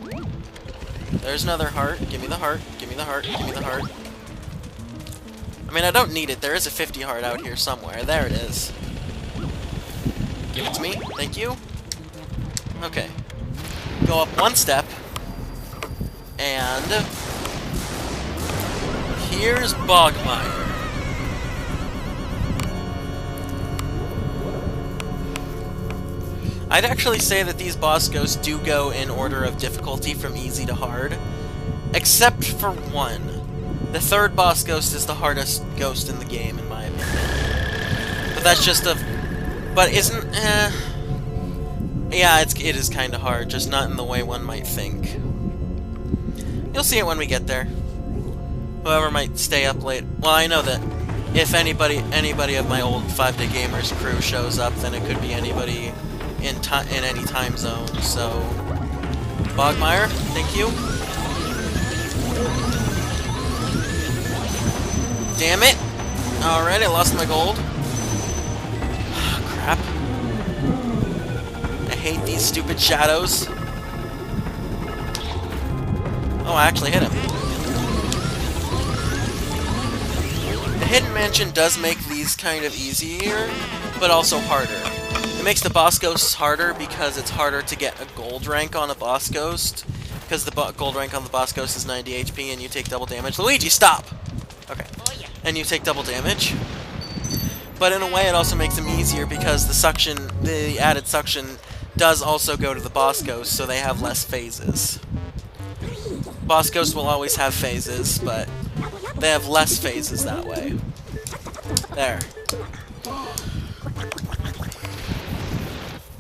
There's another heart. Give me the heart. Give me the heart. Give me the heart. I mean, I don't need it. There is a 50 heart out here somewhere. There it is. Give it to me. Thank you. Okay. Go up one step. And here's Bogmire. I'd actually say that these boss ghosts do go in order of difficulty from easy to hard. Except for one. The third boss ghost is the hardest ghost in the game, in my opinion. But that's just a... But isn't... Yeah, it is kind of hard, just not in the way one might think. You'll see it when we get there. Whoever might stay up late... Well, I know that if anybody of my old 5-Day Gamers crew shows up, then it could be anybody in any time zone, so... Bogmire, thank you. Damn it! Alright, I lost my gold. Crap. I hate these stupid shadows. Oh, I actually hit him. The Hidden Mansion does make these kind of easier, but also harder. It makes the boss ghosts harder because it's harder to get a gold rank on a boss ghost, because the gold rank on the boss ghost is 90 HP and you take double damage. Luigi, stop! Okay. And you take double damage. But in a way it also makes them easier because the added suction does also go to the boss ghost, so they have less phases. Boss ghosts will always have phases, but they have less phases that way. There.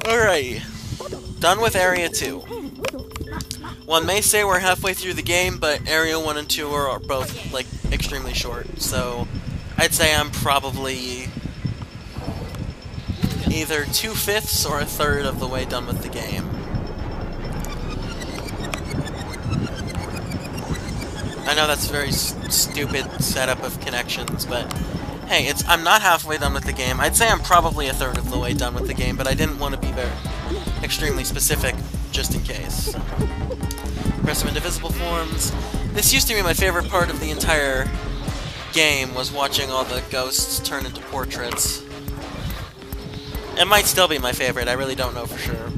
Alright. Done with Area 2. One may say we're halfway through the game, but Area 1 and 2 are both, like, extremely short, so I'd say I'm probably either 2/5 or 1/3 of the way done with the game. I know that's a very stupid setup of connections, but hey, I'm not halfway done with the game. I'd say I'm probably 1/3 of the way done with the game, but I didn't want to be very extremely specific just in case. Impressive indivisible forms. This used to be my favorite part of the entire game, was watching all the ghosts turn into portraits. It might still be my favorite, I really don't know for sure.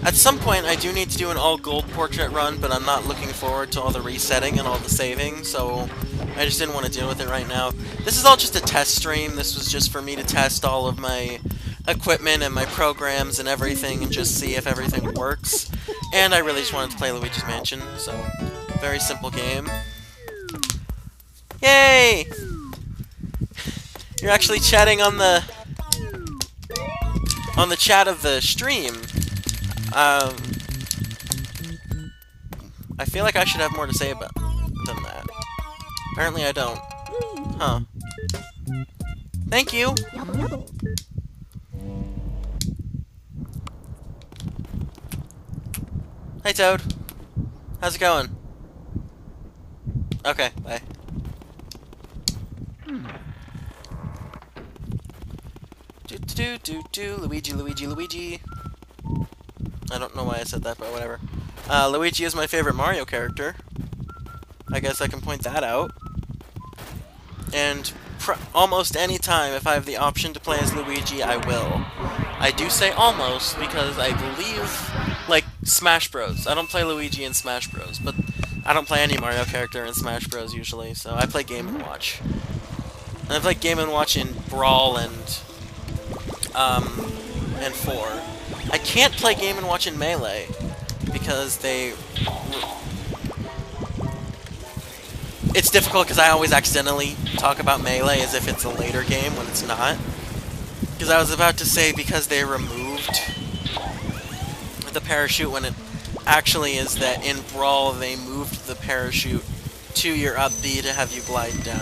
At some point, I do need to do an all-gold portrait run, but I'm not looking forward to all the resetting and all the saving, so I just didn't want to deal with it right now. This is all just a test stream. This was just for me to test all of my equipment and my programs and everything and just see if everything works. And I really just wanted to play Luigi's Mansion, so very simple game. Yay! You're actually chatting on the chat of the stream. I feel like I should have more to say about than that. Apparently I don't. Huh. Thank you! Hey Toad. How's it going? Okay, bye. Luigi, Luigi, Luigi. I don't know why I said that, but whatever. Luigi is my favorite Mario character. I guess I can point that out. And almost any time, if I have the option to play as Luigi, I will. I do say almost, because I believe, like, Smash Bros. I don't play Luigi in Smash Bros, but I don't play any Mario character in Smash Bros. Usually, so I play Game & Watch. And I play Game & Watch in Brawl and 4. I can't play Game & Watch in Melee, because they... it's difficult because I always accidentally talk about Melee as if it's a later game when it's not. Because I was about to say because they removed the parachute when it actually is that in Brawl they moved the parachute to your up B to have you glide down.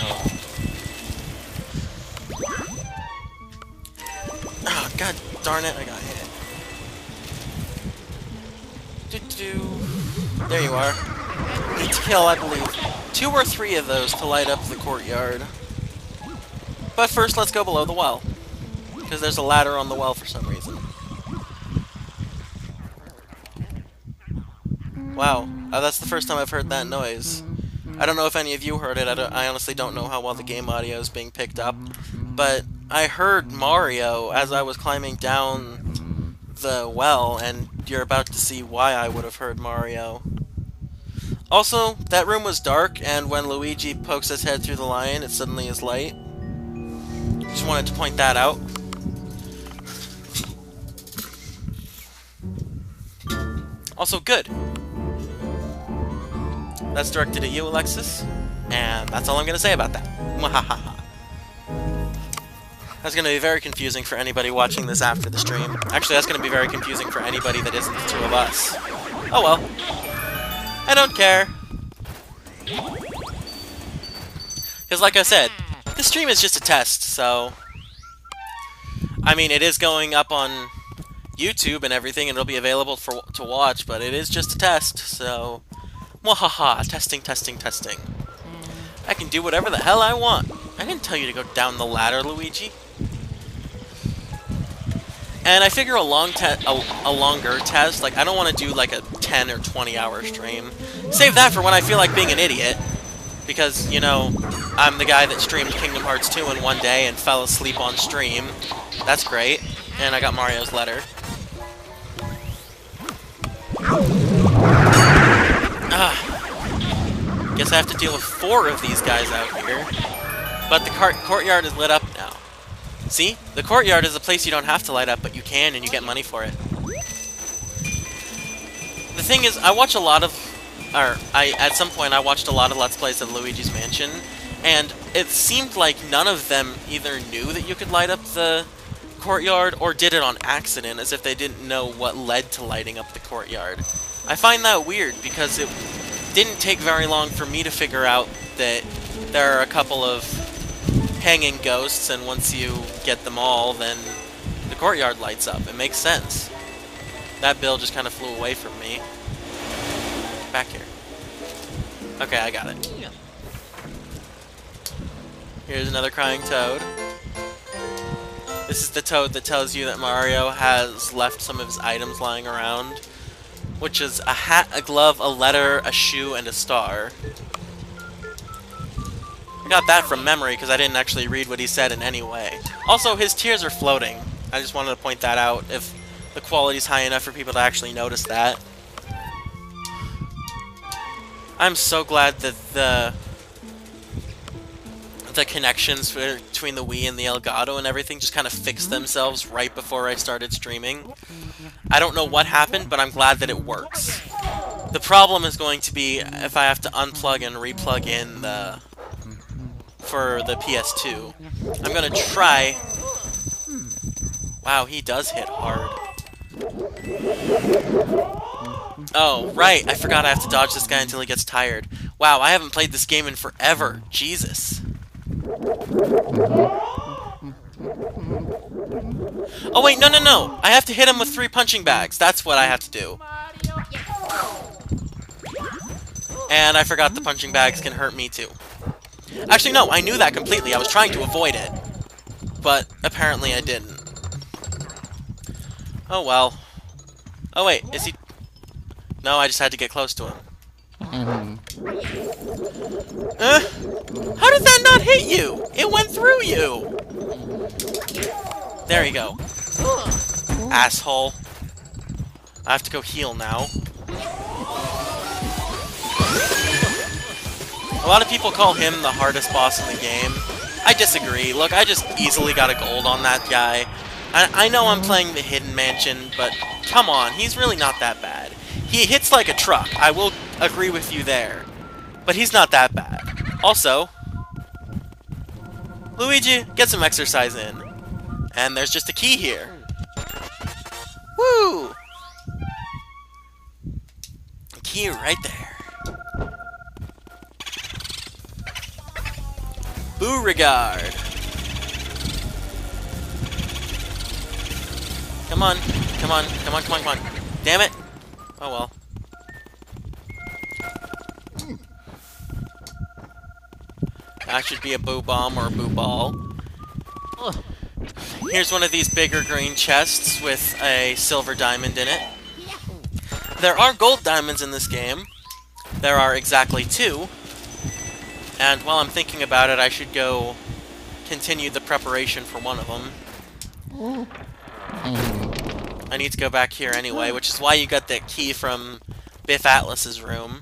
Oh, god darn it, I got hit. There you are. Need to kill, I believe, 2 or 3 of those to light up the courtyard. But first, let's go below the well. Because there's a ladder on the well for some reason. Wow. That's the first time I've heard that noise. I don't know if any of you heard it. I honestly don't know how well the game audio is being picked up. But I heard Mario as I was climbing down the well, and you're about to see why I would have heard Mario. Also, that room was dark, and when Luigi pokes his head through the lion, it suddenly is light. Just wanted to point that out. Also, good. That's directed at you, Alexis, and that's all I'm going to say about that. Mwahaha. That's going to be very confusing for anybody watching this after the stream. Actually, that's going to be very confusing for anybody that isn't the 2 of us. Oh well. I don't care. Because like I said, this stream is just a test, so... I mean, it is going up on YouTube and everything, and it'll be available to watch, but it is just a test, so... Mwahaha, testing, testing, testing. I can do whatever the hell I want. I didn't tell you to go down the ladder, Luigi. And I figure a longer test, like, I don't want to do like a 10 or 20 hour stream. Save that for when I feel like being an idiot. Because, you know, I'm the guy that streamed Kingdom Hearts 2 in one day and fell asleep on stream. That's great. And I got Mario's letter. Guess I have to deal with 4 of these guys out here. But the courtyard is lit up now. See? The courtyard is a place you don't have to light up, but you can, and you get money for it. The thing is, I watch a lot of... at some point, I watched a lot of Let's Plays of Luigi's Mansion, and it seemed like none of them either knew that you could light up the courtyard, or did it on accident, as if they didn't know what led to lighting up the courtyard. I find that weird, because it didn't take very long for me to figure out that there are a couple of hanging ghosts, and once you get them all, then the courtyard lights up. It makes sense. That bill just kind of flew away from me. Back here. Okay, I got it. Here's another crying toad. This is the toad that tells you that Mario has left some of his items lying around, which is a hat, a glove, a letter, a shoe, and a star. I got that from memory because I didn't actually read what he said in any way. Also, his tears are floating. I just wanted to point that out if the quality's high enough for people to actually notice that. I'm so glad that the connections between the Wii and the Elgato and everything just kind of fixed themselves right before I started streaming. I don't know what happened, but I'm glad that it works. The problem is going to be if I have to unplug and replug in for the PS2. I'm gonna try... Wow, he does hit hard. Oh, right, I forgot I have to dodge this guy until he gets tired. Wow, I haven't played this game in forever. Jesus. Oh wait, no, no, no! I have to hit him with 3 punching bags. That's what I have to do. And I forgot the punching bags can hurt me too. Actually, no, I knew that completely. I was trying to avoid it. But apparently I didn't. Oh well. Oh wait, is he... No, I just had to get close to him. How did that not hit you? It went through you! There you go. Asshole. I have to go heal now. A lot of people call him the hardest boss in the game. I disagree. Look, I just easily got a gold on that guy. I know I'm playing the Hidden Mansion, but come on, he's really not that bad. He hits like a truck. I will agree with you there. But he's not that bad. Also, Luigi, get some exercise in. And there's just a key here. Woo! A key right there. Beauregard. Come on, come on, come on, come on, come on. Damn it. Oh well. That should be a boo bomb or a boo ball. Here's one of these bigger green chests with a silver diamond in it. There are gold diamonds in this game. There are exactly 2. And while I'm thinking about it, I should go continue the preparation for one of them. I need to go back here anyway, which is why you got that key from Biff Atlas's room.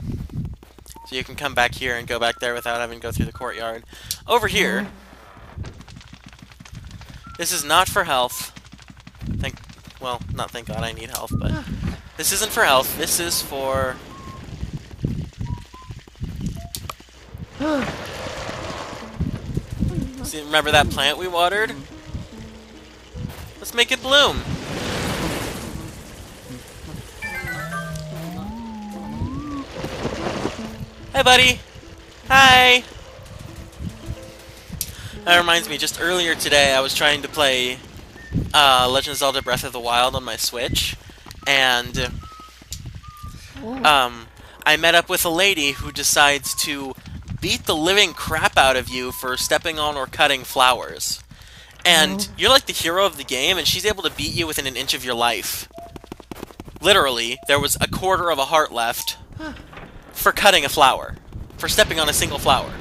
So you can come back here and go back there without having to go through the courtyard. Over here, this is not for health. Well, not thank God I need health, but this isn't for health. This is for... See, remember that plant we watered? Let's make it bloom. Hi, buddy. Hi. That reminds me, just earlier today I was trying to play Legend of Zelda Breath of the Wild on my Switch, and I met up with a lady who decides to beat the living crap out of you for stepping on or cutting flowers. And you're like the hero of the game, and she's able to beat you within an inch of your life. Literally, there was a quarter of a heart left for cutting a flower. For stepping on a single flower.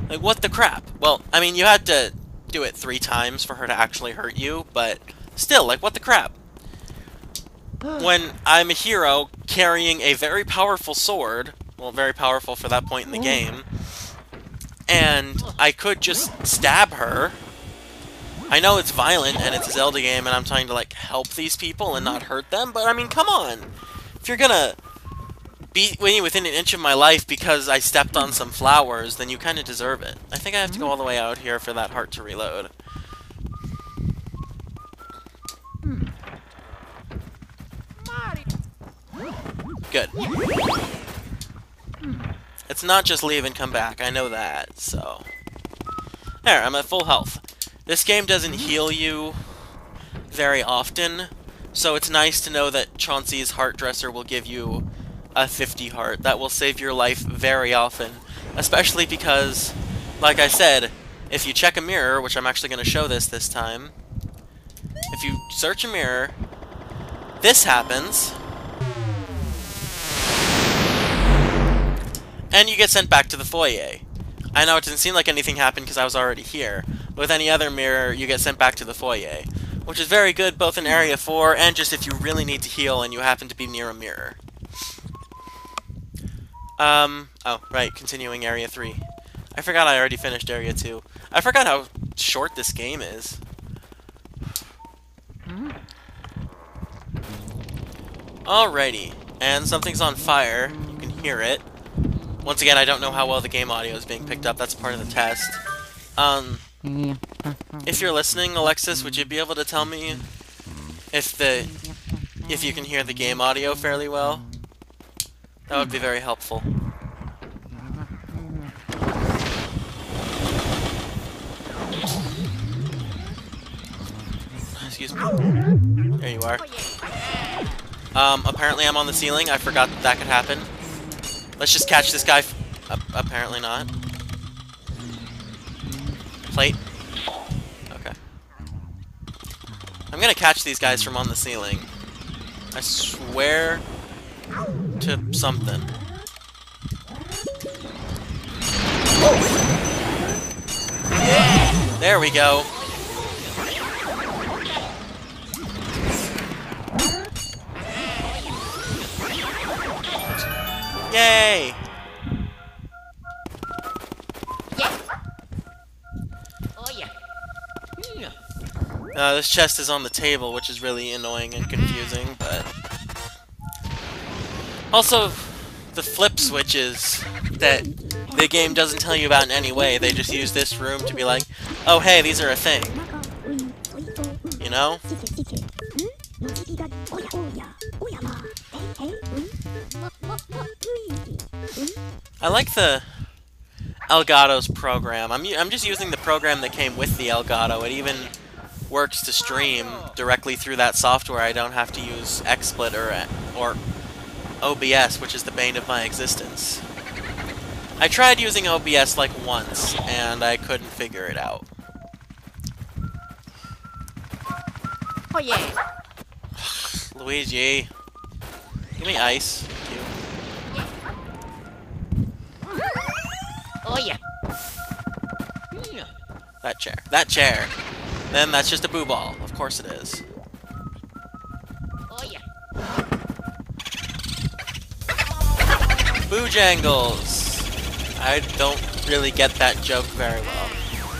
Like, what the crap? Well, I mean, you had to do it 3 times for her to actually hurt you, but still, like, what the crap? When I'm a hero carrying a very powerful sword, well, very powerful for that point in the game, and I could just stab her. I know it's violent and it's a Zelda game and I'm trying to, like, help these people and not hurt them, but I mean, come on! If you're gonna beat me within an inch of my life because I stepped on some flowers, then you kind of deserve it. I think I have to go all the way out here for that heart to reload. Good. It's not just leave and come back, I know that, so... There, I'm at full health. This game doesn't heal you very often, so it's nice to know that Chauncey's Heart Dresser will give you a 50 heart. That will save your life very often, especially because, like I said, if you check a mirror, which I'm actually going to show this time, if you search a mirror, this happens, and you get sent back to the foyer. I know it didn't seem like anything happened because I was already here, but with any other mirror, you get sent back to the foyer, which is very good both in Area 4 and just if you really need to heal and you happen to be near a mirror. Oh, right, continuing Area 3. I forgot I already finished Area 2. I forgot how short this game is. Alrighty, and something's on fire. You can hear it. Once again, I don't know how well the game audio is being picked up. That's part of the test. If you're listening, Alexis, would you be able to tell me if you can hear the game audio fairly well? That would be very helpful. Excuse me. There you are. Apparently I'm on the ceiling. I forgot that could happen. Let's just catch this guy. Apparently not. Plate. Okay. I'm gonna catch these guys from on the ceiling. I swear to something. There we go. Yay! This chest is on the table, which is really annoying and confusing, but... Also, the flip switches that the game doesn't tell you about in any way. They just use this room to be like, oh hey, these are a thing. You know? I like the Elgato's program. I'm just using the program that came with the Elgato. It even works to stream directly through that software. I don't have to use XSplit or OBS, which is the bane of my existence. I tried using OBS like once, and I couldn't figure it out. Oh yeah. Luigi, give me ice. Thank you. Oh yeah. That chair. That chair. Then that's just a boo ball. Of course it is. Oh yeah. Boojangles! I don't really get that joke very well.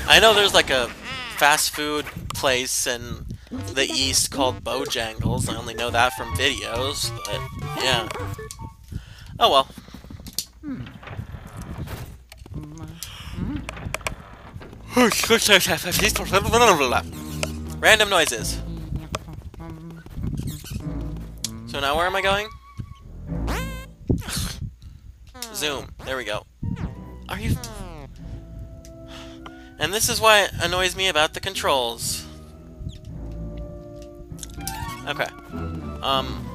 I know there's like a fast food place in the East called Bojangles. I only know that from videos, but yeah. Oh well. Random noises. So now where am I going? Zoom. There we go. Are you... And this is why it annoys me about the controls. Okay.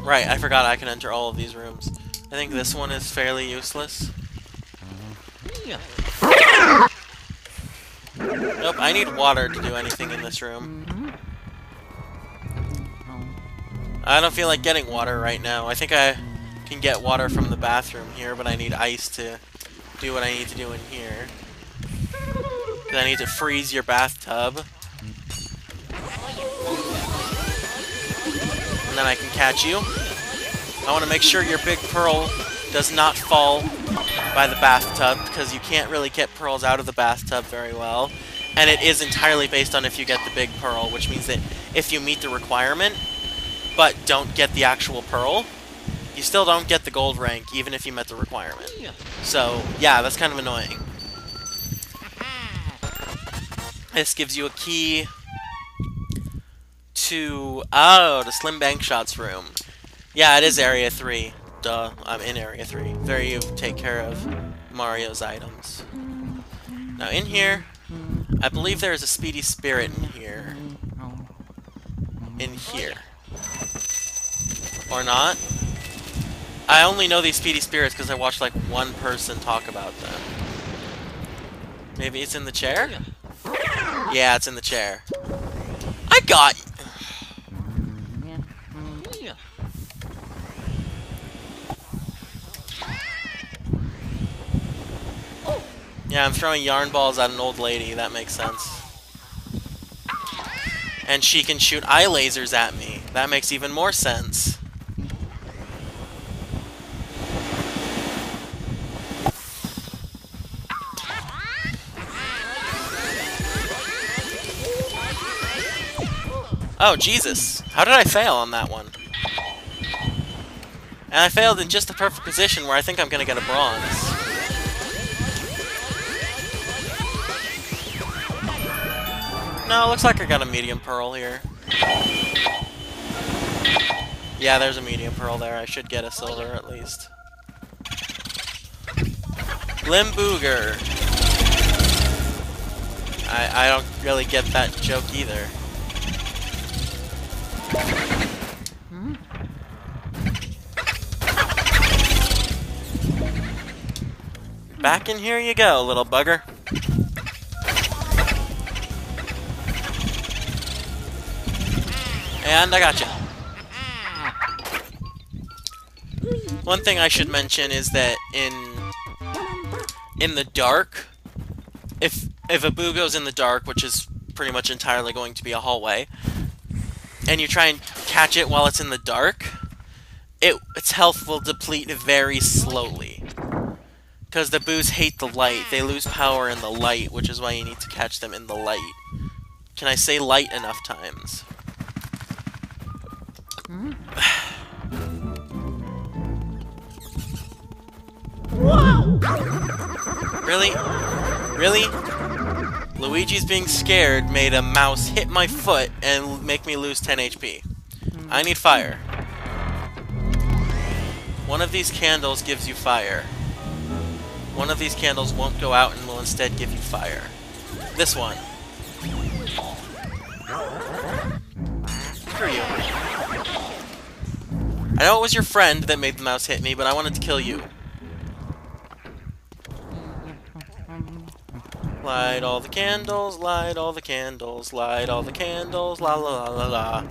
Right, I forgot I can enter all of these rooms. I think this one is fairly useless. Nope, I need water to do anything in this room. I don't feel like getting water right now. I think I can get water from the bathroom here, but I need ice to do what I need to do in here. 'Cause I need to freeze your bathtub. And then I can catch you. I want to make sure your big pearl does not fall by the bathtub, because you can't really get pearls out of the bathtub very well. And it is entirely based on if you get the big pearl, which means that if you meet the requirement, but don't get the actual pearl, you still don't get the gold rank, even if you met the requirement. So, yeah, that's kind of annoying. This gives you a key to... Oh, the Slim Bank Shots room. Yeah, it is Area 3. Duh, I'm in Area 3. There you take care of Mario's items. Now in here, I believe there is a Speedy Spirit in here. In here. Or not? I only know these Speedy Spirits because I watched like one person talk about them. Maybe it's in the chair? Yeah, it's in the chair. I got you! Yeah, I'm throwing yarn balls at an old lady. That makes sense. And she can shoot eye lasers at me. That makes even more sense. Oh, Jesus. How did I fail on that one? And I failed in just the perfect position where I think I'm gonna get a bronze. No, looks like I got a medium pearl here. Yeah, there's a medium pearl there. I should get a silver at least. Limbooger. I don't really get that joke either. Back in here you go, little bugger. And I gotcha. One thing I should mention is that in the dark, if a boo goes in the dark, which is pretty much entirely going to be a hallway, and you try and catch it while it's in the dark, its health will deplete very slowly. Because the boos hate the light. They lose power in the light, which is why you need to catch them in the light. Can I say light enough times? Wow! Really? Really? Luigi's being scared made a mouse hit my foot and make me lose 10 HP. I need fire. One of these candles gives you fire. One of these candles won't go out and will instead give you fire. This one. Screw you. I know it was your friend that made the mouse hit me, but I wanted to kill you. Light all the candles, light all the candles, light all the candles, la la la la la.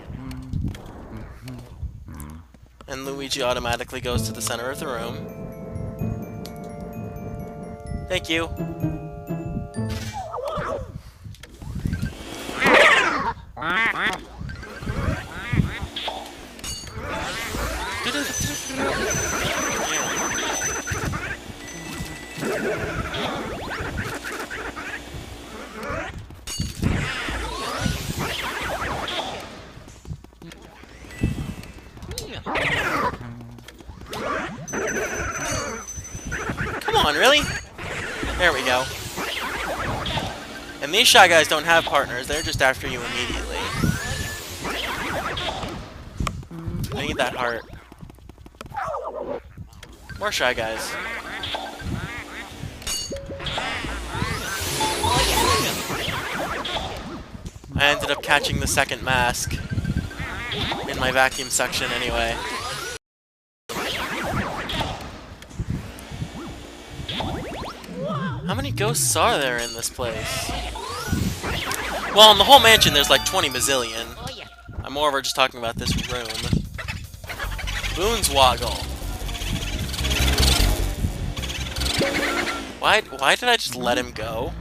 And Luigi automatically goes to the center of the room. Thank you. Come on, really? There we go. And these Shy Guys don't have partners, they're just after you immediately. I need that heart. More Shy Guys. I ended up catching the second mask in my vacuum section anyway. How many ghosts are there in this place? Well, in the whole mansion there's like 20 bazillion. I'm moreover just talking about this room. Boonswoggle. Why did I just let him go?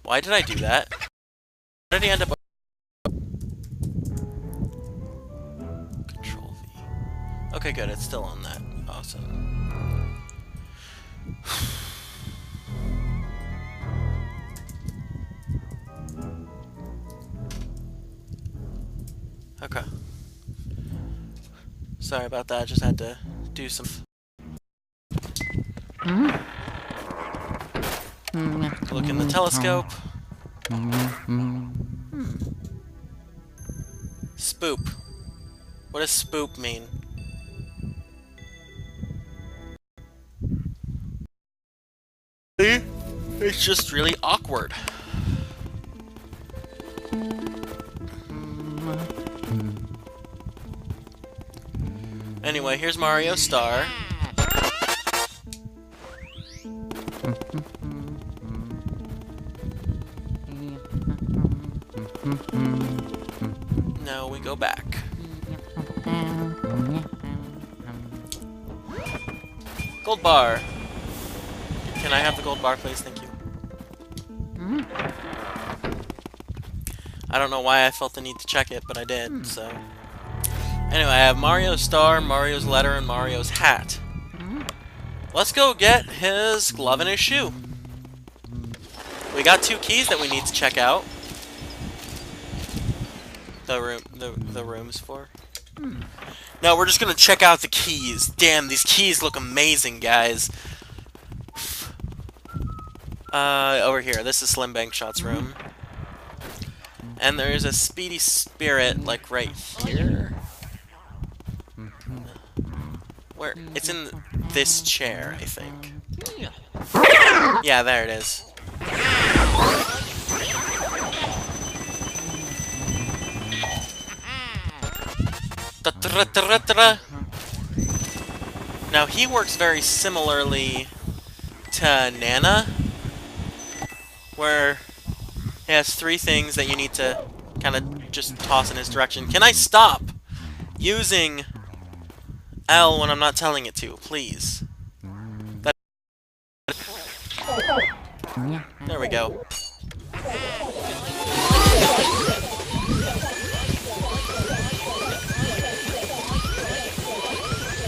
Why did I do that? Why did he end up... Control V. Okay, good, it's still on that. Awesome. Okay. Sorry about that, I just had to do some... Look in the telescope. Spoop. What does spoop mean? It's just really awkward. Anyway, here's Mario Star. Now we go back. Gold bar. Can I have the gold bar, please? Thank you. I don't know why I felt the need to check it, but I did, so... Anyway, I have Mario's star, Mario's letter, and Mario's hat. Let's go get his glove and his shoe. We got 2 keys that we need to check out. The rooms for. No, we're just gonna check out the keys. Damn, these keys look amazing, guys. Over here. This is Slim Bankshot's room. And there is a speedy spirit, like, right here. Where? It's in this chair, I think. Yeah, there it is. Now, he works very similarly to Nana, where he has 3 things that you need to kind of just toss in his direction. Can I stop using L when I'm not telling it to, please? There we go.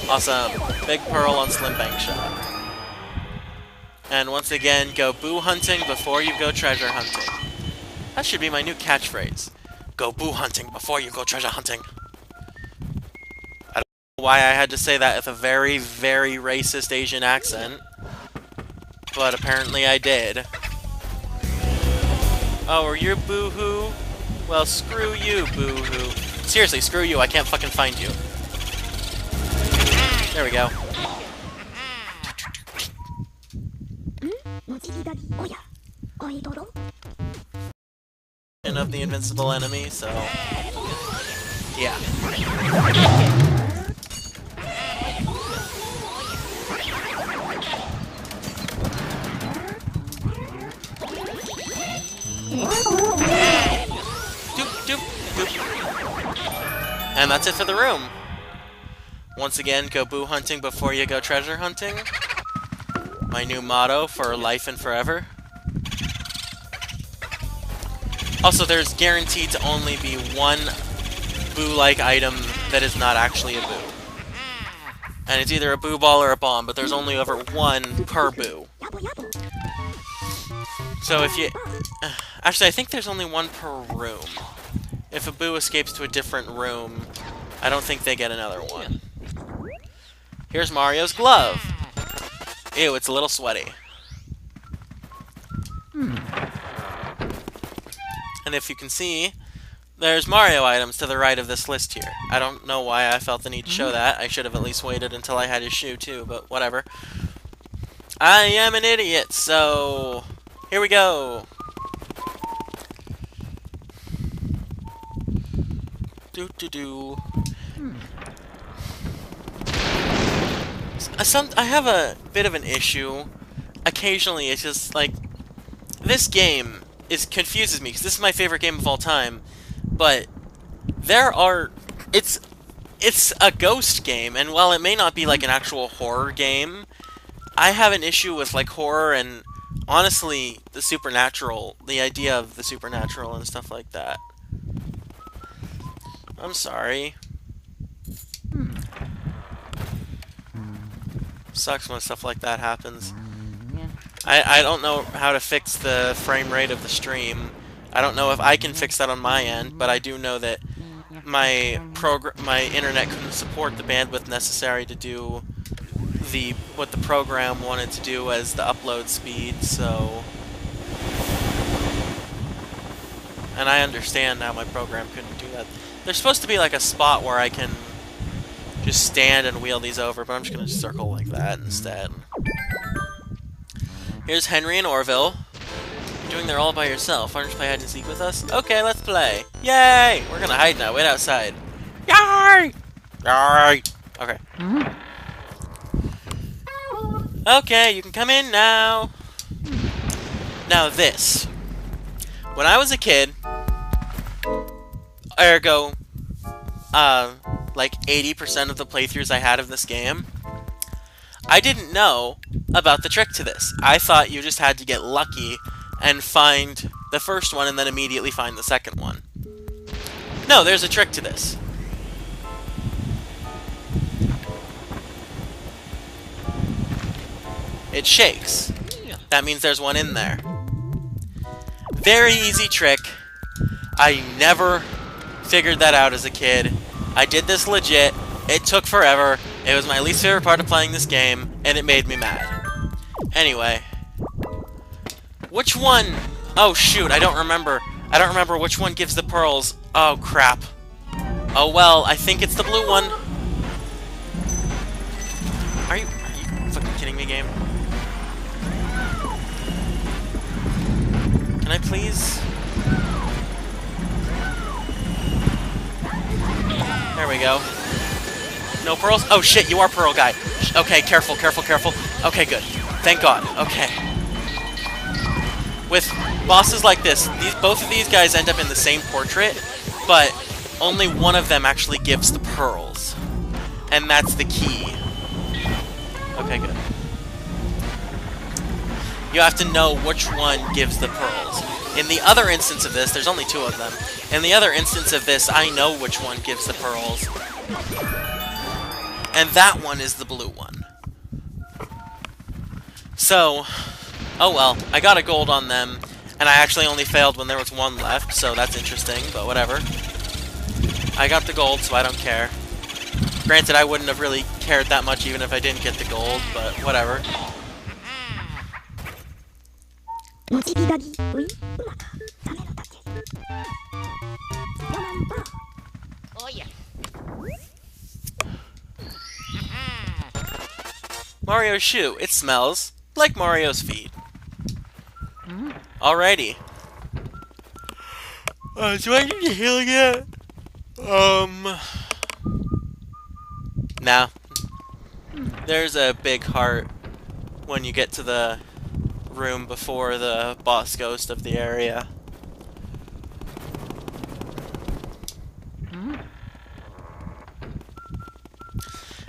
Awesome. Big pearl on Slim Bankshot. And once again, go boo hunting before you go treasure hunting. That should be my new catchphrase. Go boo hunting before you go treasure hunting. I don't know why I had to say that with a very, very racist Asian accent. but apparently I did. Oh, are you boo-hoo? Well, screw you, boo-hoo. Seriously, screw you, I can't fucking find you. There we go. And of the invincible enemy, so... yeah. Doop, doop, doop. And that's it for the room. Once again, go boo hunting before you go treasure hunting. My new motto for life and forever. Also, there's guaranteed to only be one boo-like item that is not actually a boo. And it's either a boo ball or a bomb, but there's only over one per boo. So if you... actually, I think there's only one per room. If a boo escapes to a different room, I don't think they get another one. Here's Mario's glove. Ew, it's a little sweaty. And if you can see, there's Mario items to the right of this list here. I don't know why I felt the need to show that. I should have at least waited until I had his shoe too, but whatever. I am an idiot, so... here we go! Do-do-do. I have a bit of an issue. Occasionally, it's just like... this game confuses me, because this is my favorite game of all time, but there are... It's a ghost game, and while it may not be like an actual horror game, I have an issue with like horror and, honestly, the supernatural, the idea of the supernatural and stuff like that. I'm sorry. Sucks when stuff like that happens. I don't know how to fix the frame rate of the stream. I don't know if I can fix that on my end, but I do know that my internet couldn't support the bandwidth necessary to do what the program wanted to do as the upload speed, so... and I understand now my program couldn't do that. There's supposed to be like a spot where I can just stand and wheel these over, but I'm just going to circle like that instead. Here's Henry and Orville. You're doing there all by yourself. Why don't you play hide and seek with us? Okay, let's play. Yay! We're gonna hide now. Wait outside. Yay! Yay! Okay. Okay, you can come in now. Now this. When I was a kid, ergo, like 80% of the playthroughs I had of this game, I didn't know about the trick to this. I thought you just had to get lucky and find the first one and then immediately find the second one. No, there's a trick to this. It shakes. That means there's one in there. Very easy trick. I never figured that out as a kid. I did this legit. It took forever. It was my least favorite part of playing this game, and it made me mad. Anyway. Which one? Oh, shoot, I don't remember. I don't remember which one gives the pearls. Oh, crap. Oh, well, I think it's the blue one. Are you fucking kidding me, game? Can I please? There we go. No pearls? Oh shit, you are Pearl Guy. Okay, careful, careful, careful. Okay, good. Thank God. Okay. With bosses like this, both of these guys end up in the same portrait, but only one of them actually gives the pearls. And that's the key. Okay, good. You have to know which one gives the pearls. In the other instance of this, there's only two of them. In the other instance of this, I know which one gives the pearls. And that one is the blue one. So, oh well, I got a gold on them, and I actually only failed when there was one left, so that's interesting, but whatever. I got the gold, so I don't care. Granted, I wouldn't have really cared that much even if I didn't get the gold, but whatever. Oh yeah. Mario's shoe. It smells like Mario's feet. Alrighty. Do I need to heal again? No. There's a big heart when you get to the room before the boss ghost of the area.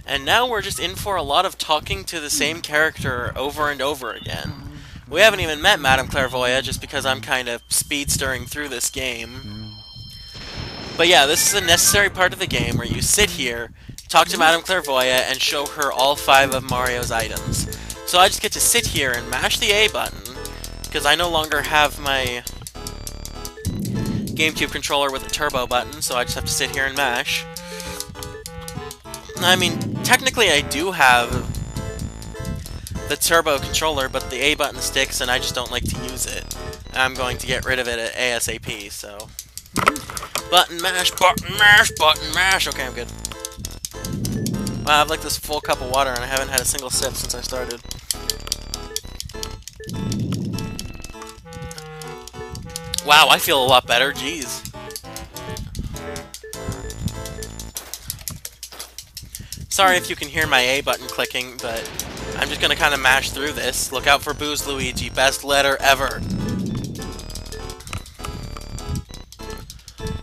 And now we're just in for a lot of talking to the same character over and over again. We haven't even met Madame Clairvoyant just because I'm kind of speedstering through this game. But yeah, this is a necessary part of the game where you sit here, talk to Madame Clairvoyant, and show her all 5 of Mario's items. So I just get to sit here and mash the A button, because I no longer have my GameCube controller with a turbo button, so I just have to sit here and mash. I mean, technically I do have the turbo controller, but the A button sticks and I just don't like to use it. I'm going to get rid of it at ASAP, so... Button mash, button mash, button mash! Okay, I'm good. Wow, I have like this full cup of water and I haven't had a single sip since I started. Wow, I feel a lot better, jeez. Sorry if you can hear my A button clicking, but I'm just gonna kind of mash through this. Look out for Boo's Luigi, best letter ever.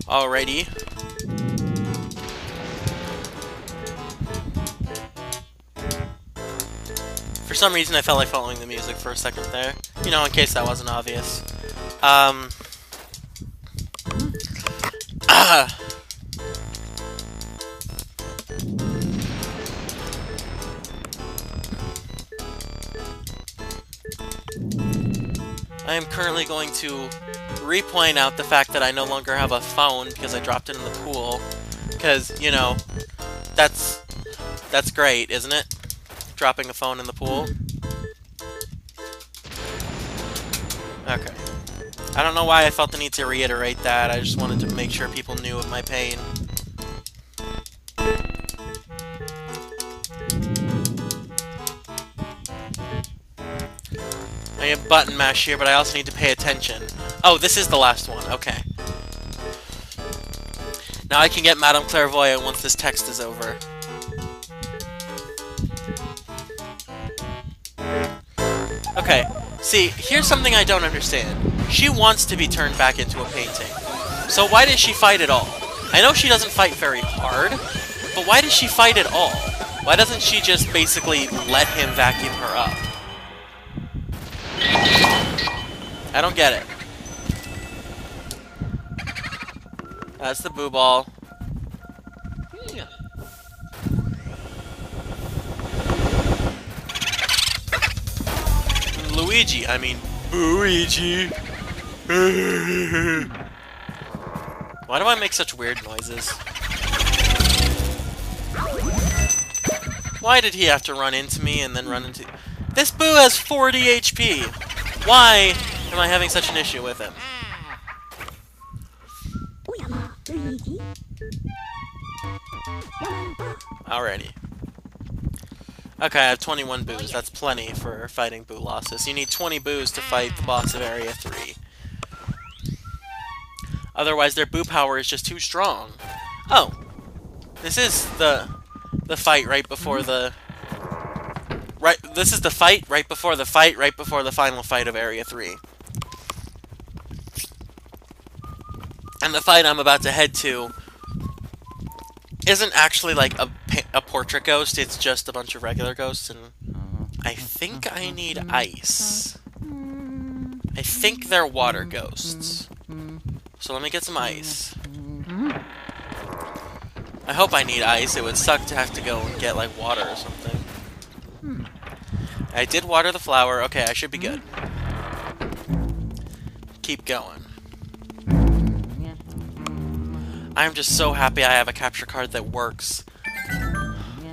Alrighty. For some reason I felt like following the music for a second there. You know, in case that wasn't obvious. I am currently going to re-point out the fact that I no longer have a phone because I dropped it in the pool. Because, you know, that's great, isn't it? Dropping a phone in the pool. Okay. I don't know why I felt the need to reiterate that. I just wanted to make sure people knew of my pain. I have button mash here, but I also need to pay attention. Oh, this is the last one. Okay. Now I can get Madame Clairvoyant once this text is over. Okay, see, here's something I don't understand. She wants to be turned back into a painting. So why does she fight at all? I know she doesn't fight very hard, but why does she fight at all? Why doesn't she just basically let him vacuum her up? I don't get it. That's the boo ball. Luigi, I mean, Luigi. Why do I make such weird noises? Why did he have to run into me and then run into... This Boo has 40 HP! Why am I having such an issue with him? Alrighty. Okay, I have 21 boos. That's plenty for fighting Boolossus. You need 20 boos to fight the boss of Area 3. Otherwise, their boo power is just too strong. Oh! This is the fight right before the... This is the fight right before the fight right before the final fight of Area 3. And the fight I'm about to head to isn't actually like a portrait ghost, it's just a bunch of regular ghosts, and I think I need ice. I think they're water ghosts. So let me get some ice. I hope I need ice. It would suck to have to go and get like water or something. I did water the flower. Okay, I should be good. Keep going. I'm just so happy I have a capture card that works.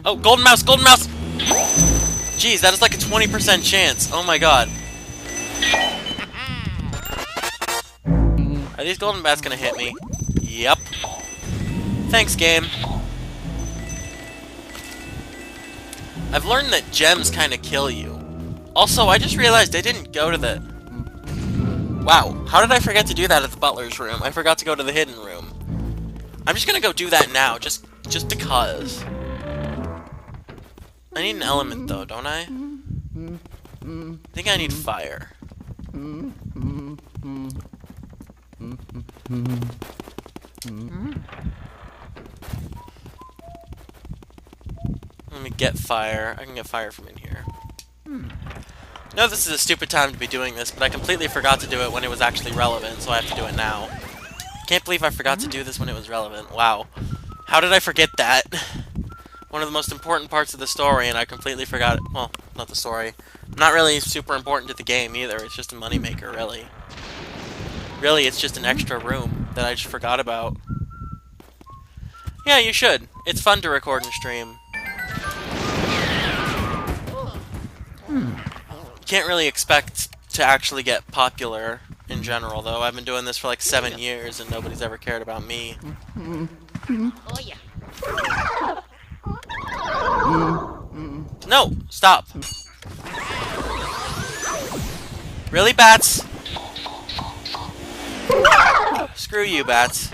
Oh, golden mouse! Golden mouse! Jeez, that is like a 20% chance. Oh my god. these golden bats gonna hit me? Yep. Thanks, game. I've learned that gems kind of kill you. Also, I just realized I didn't go to the... Wow, how did I forget to do that at the butler's room? I forgot to go to the hidden room. I'm just gonna go do that now, just because. I need an element, though, don't I? I think I need fire. Let me get fire. I can get fire from in here. No, this is a stupid time to be doing this, but I completely forgot to do it when it was actually relevant, so I have to do it now. Can't believe I forgot to do this when it was relevant. Wow. How did I forget that? One of the most important parts of the story, and I completely forgot it. Well, not the story. Not really super important to the game either. It's just a moneymaker, really. Really, it's just an extra room that I just forgot about. Yeah, you should. It's fun to record and stream. Can't really expect to actually get popular in general, though. I've been doing this for like 7 years, and nobody's ever cared about me. Oh yeah. No! Stop! Really, bats? Screw you, bats.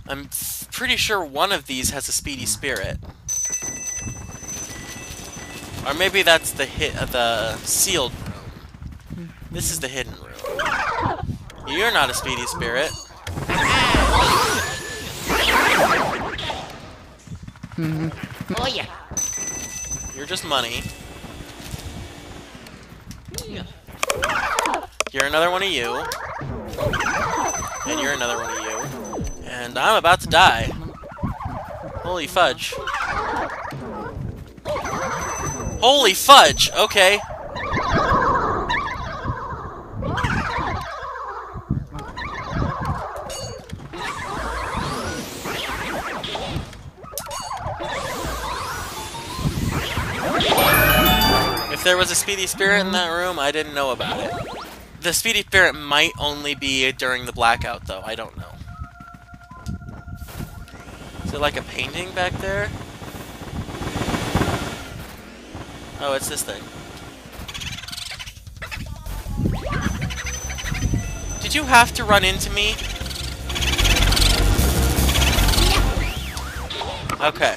I'm pretty sure one of these has a speedy spirit. Or maybe that's the sealed room. This is the hidden room. You're not a speedy spirit. Oh yeah. You're just money. You're another one of you. And you're another one of you. And I'm about to die. Holy fudge. Holy fudge! Okay. If there was a speedy spirit in that room, I didn't know about it. The speedy spirit might only be during the blackout, though. I don't know. Is there like a painting back there? Oh, it's this thing. Did you have to run into me? Okay.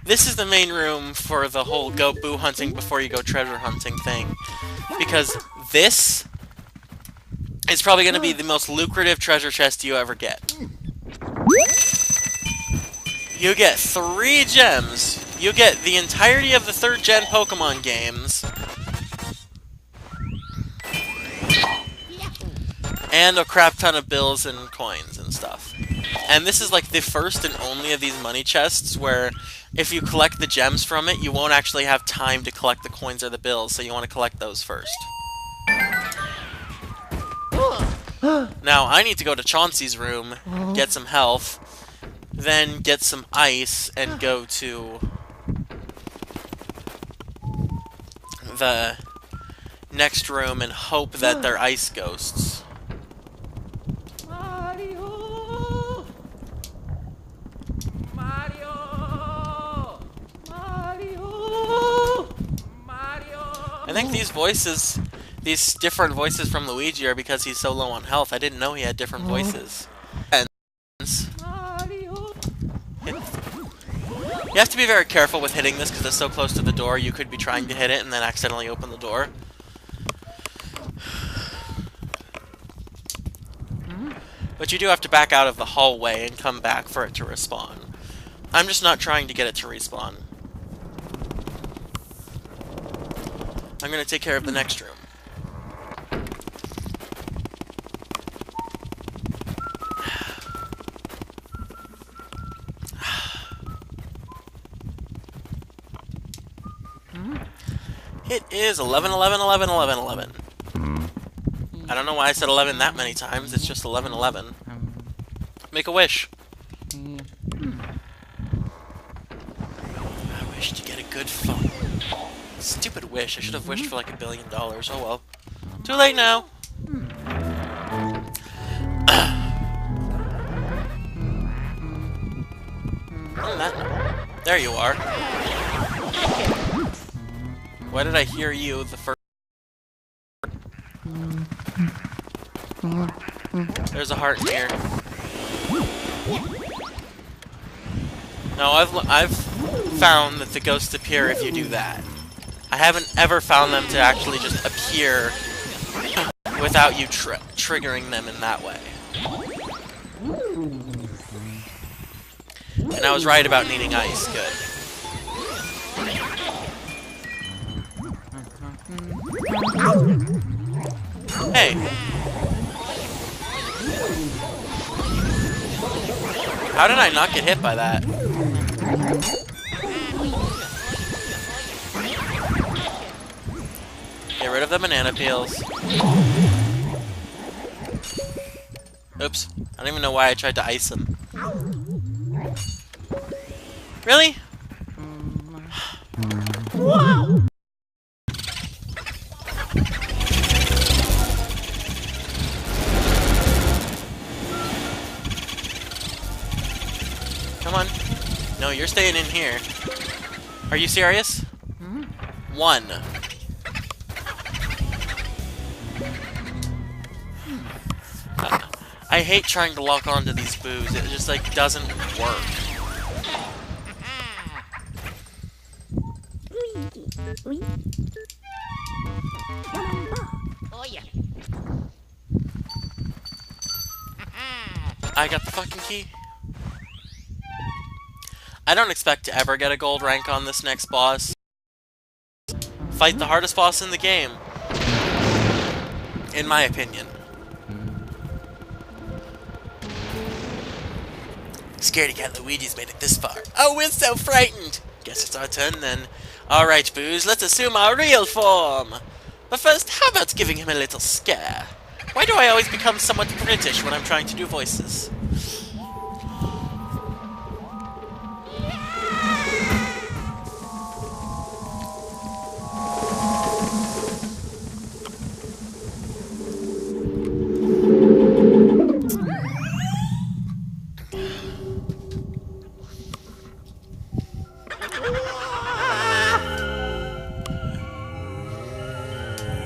This is the main room for the whole go boo hunting before you go treasure hunting thing. Because this is probably going to be the most lucrative treasure chest you ever get. You get 3 gems. You get the entirety of the 3rd gen Pokemon games. And a crap ton of bills and coins and stuff. And this is like the first and only of these money chests where if you collect the gems from it, you won't actually have time to collect the coins or the bills, so you want to collect those first. Now, I need to go to Chauncey's room, get some health, then get some ice, and go to the next room and hope that they're ice ghosts. Mario! Mario! Mario! Mario! I think these voices, these different voices from Luigi are because he's so low on health. I didn't know he had different voices. Mario! You have to be very careful with hitting this because it's so close to the door. You could be trying to hit it and then accidentally open the door. But you do have to back out of the hallway and come back for it to respawn. I'm just not trying to get it to respawn. I'm going to take care of the next room. It is 11, 11, 11, 11, 11. I don't know why I said 11 that many times. It's just 11, 11. Make a wish. I wish to get a good phone. Stupid wish. I should have wished for like $1 billion. Oh well. Too late now. that? There you are. Why did I hear you the first? There's a heart in here. No, I've found that the ghosts appear if you do that. I haven't ever found them to actually just appear without you triggering them in that way. And I was right about needing ice. Good. Hey. How did I not get hit by that? Get rid of the banana peels. Oops. I don't even know why I tried to ice him. Really? Wow! Come on. No, you're staying in here. Are you serious? One. I hate trying to lock onto these boos. It just, like, doesn't work. Oh yeah. I got the fucking key. I don't expect to ever get a gold rank on this next boss. Fight the hardest boss in the game. In my opinion. Scaredy cat Luigi's made it this far. Oh, we're so frightened! Guess it's our turn then. Alright, boos, let's assume our real form! But first, how about giving him a little scare? Why do I always become somewhat British when I'm trying to do voices?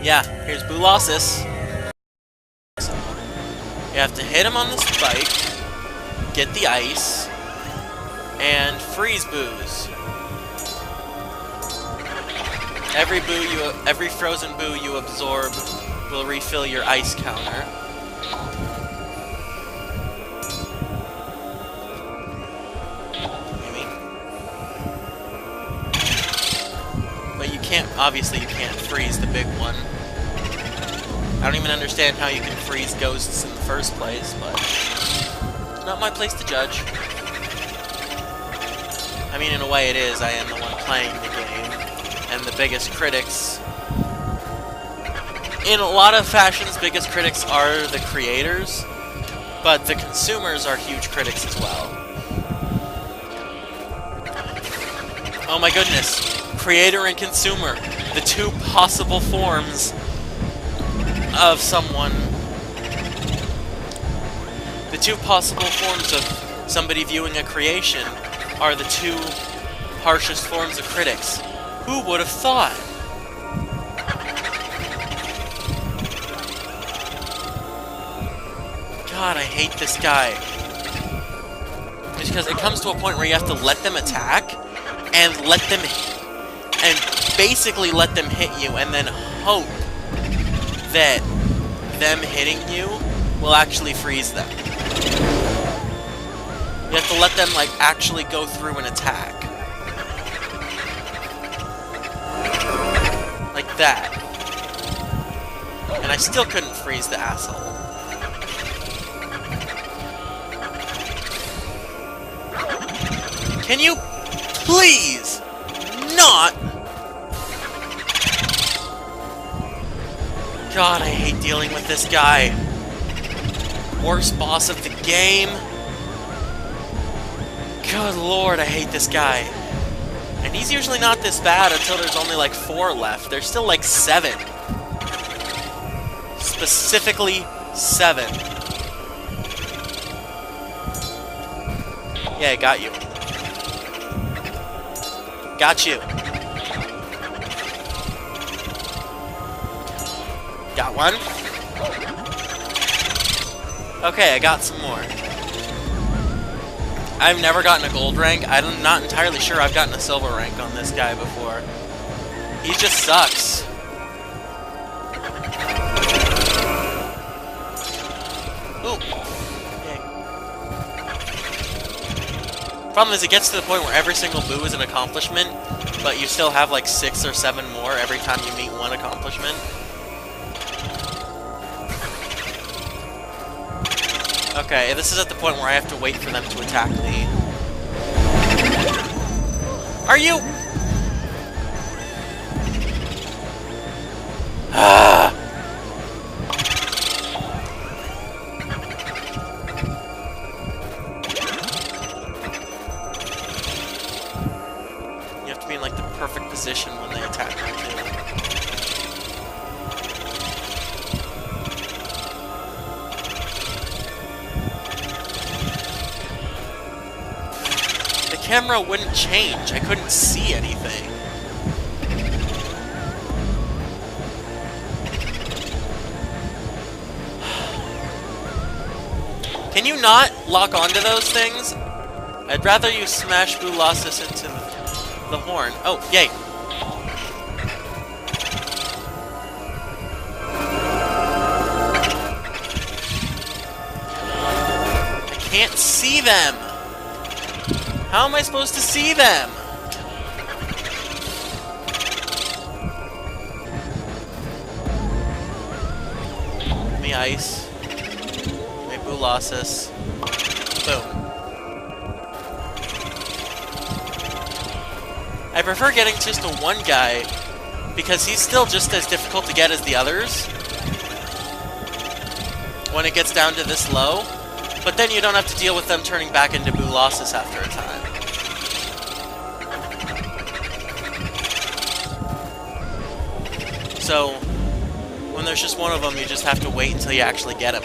Yeah, here's Boolossus. You have to hit him on the spike, get the ice, and freeze boos. Every frozen boo you absorb will refill your ice counter. Maybe. But you can't, obviously you can't freeze the big one. I don't even understand how you can freeze ghosts in the first place, but it's not my place to judge. I mean, in a way it is. I am the one playing the game, and the biggest critics. In a lot of fashions, biggest critics are the creators, but the consumers are huge critics as well. Oh my goodness. Creator and consumer. The two possible forms of someone. The two possible forms of somebody viewing a creation are the two harshest forms of critics. Who would have thought? God, I hate this guy. It's because it comes to a point where you have to let them attack and let them and basically let them hit you and then hope that them hitting you will actually freeze them. You have to let them, like, actually go through an attack. Like that. And I still couldn't freeze the asshole. Can you please not? God, I hate dealing with this guy. Worst boss of the game. Good lord, I hate this guy. And he's usually not this bad until there's only like 4 left. There's still like 7. Specifically 7. Yeah, I got you. Got you. Got one. Okay, I got some more. I've never gotten a gold rank. I'm not entirely sure I've gotten a silver rank on this guy before. He just sucks. Ooh. Yay. Problem is, it gets to the point where every single boo is an accomplishment, but you still have like 6 or 7 more every time you meet one accomplishment. Okay, this is at the point where I have to wait for them to attack me. Are you? Ah! You have to be in like the perfect position when they attack you too. The camera wouldn't change. I couldn't see anything. Can you not lock onto those things? I'd rather you smash Boolossus into the horn. Oh, yay. I can't see them. How am I supposed to see them? Give me ice. Give me Boolossus. Boom. I prefer getting just to one guy, because he's still just as difficult to get as the others when it gets down to this low. But then you don't have to deal with them turning back into Boolossus after a time. So, when there's just one of them, you just have to wait until you actually get him.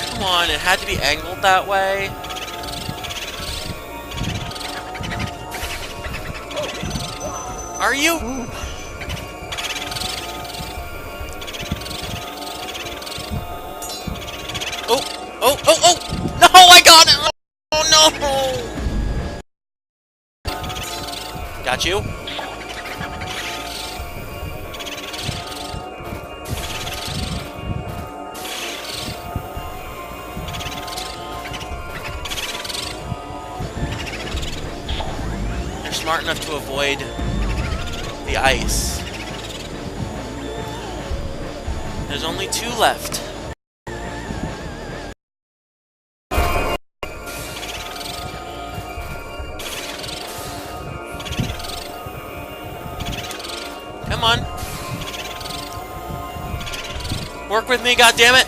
Come on, it had to be angled that way. Are you? Oh, oh, oh, oh! No, I got it! Oh, no! Got you? You're smart enough to avoid the ice. There's only 2 left. Come on. Work with me, goddammit!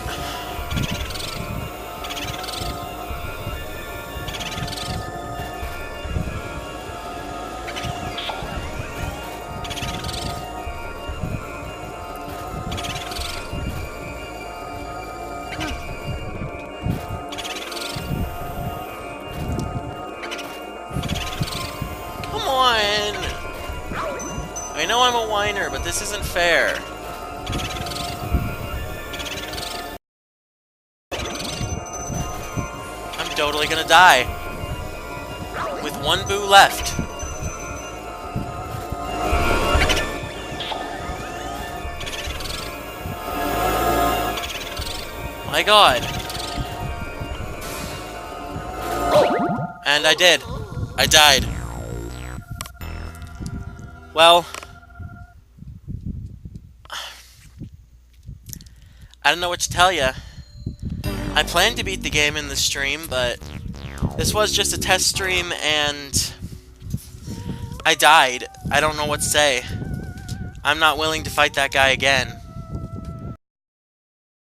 Come on! I know I'm a whiner, but this isn't fair. I'm totally gonna die. With 1 boo left. My god. And I did. I died. Well, I don't know what to tell you. I planned to beat the game in the stream, but this was just a test stream, and I died. I don't know what to say. I'm not willing to fight that guy again.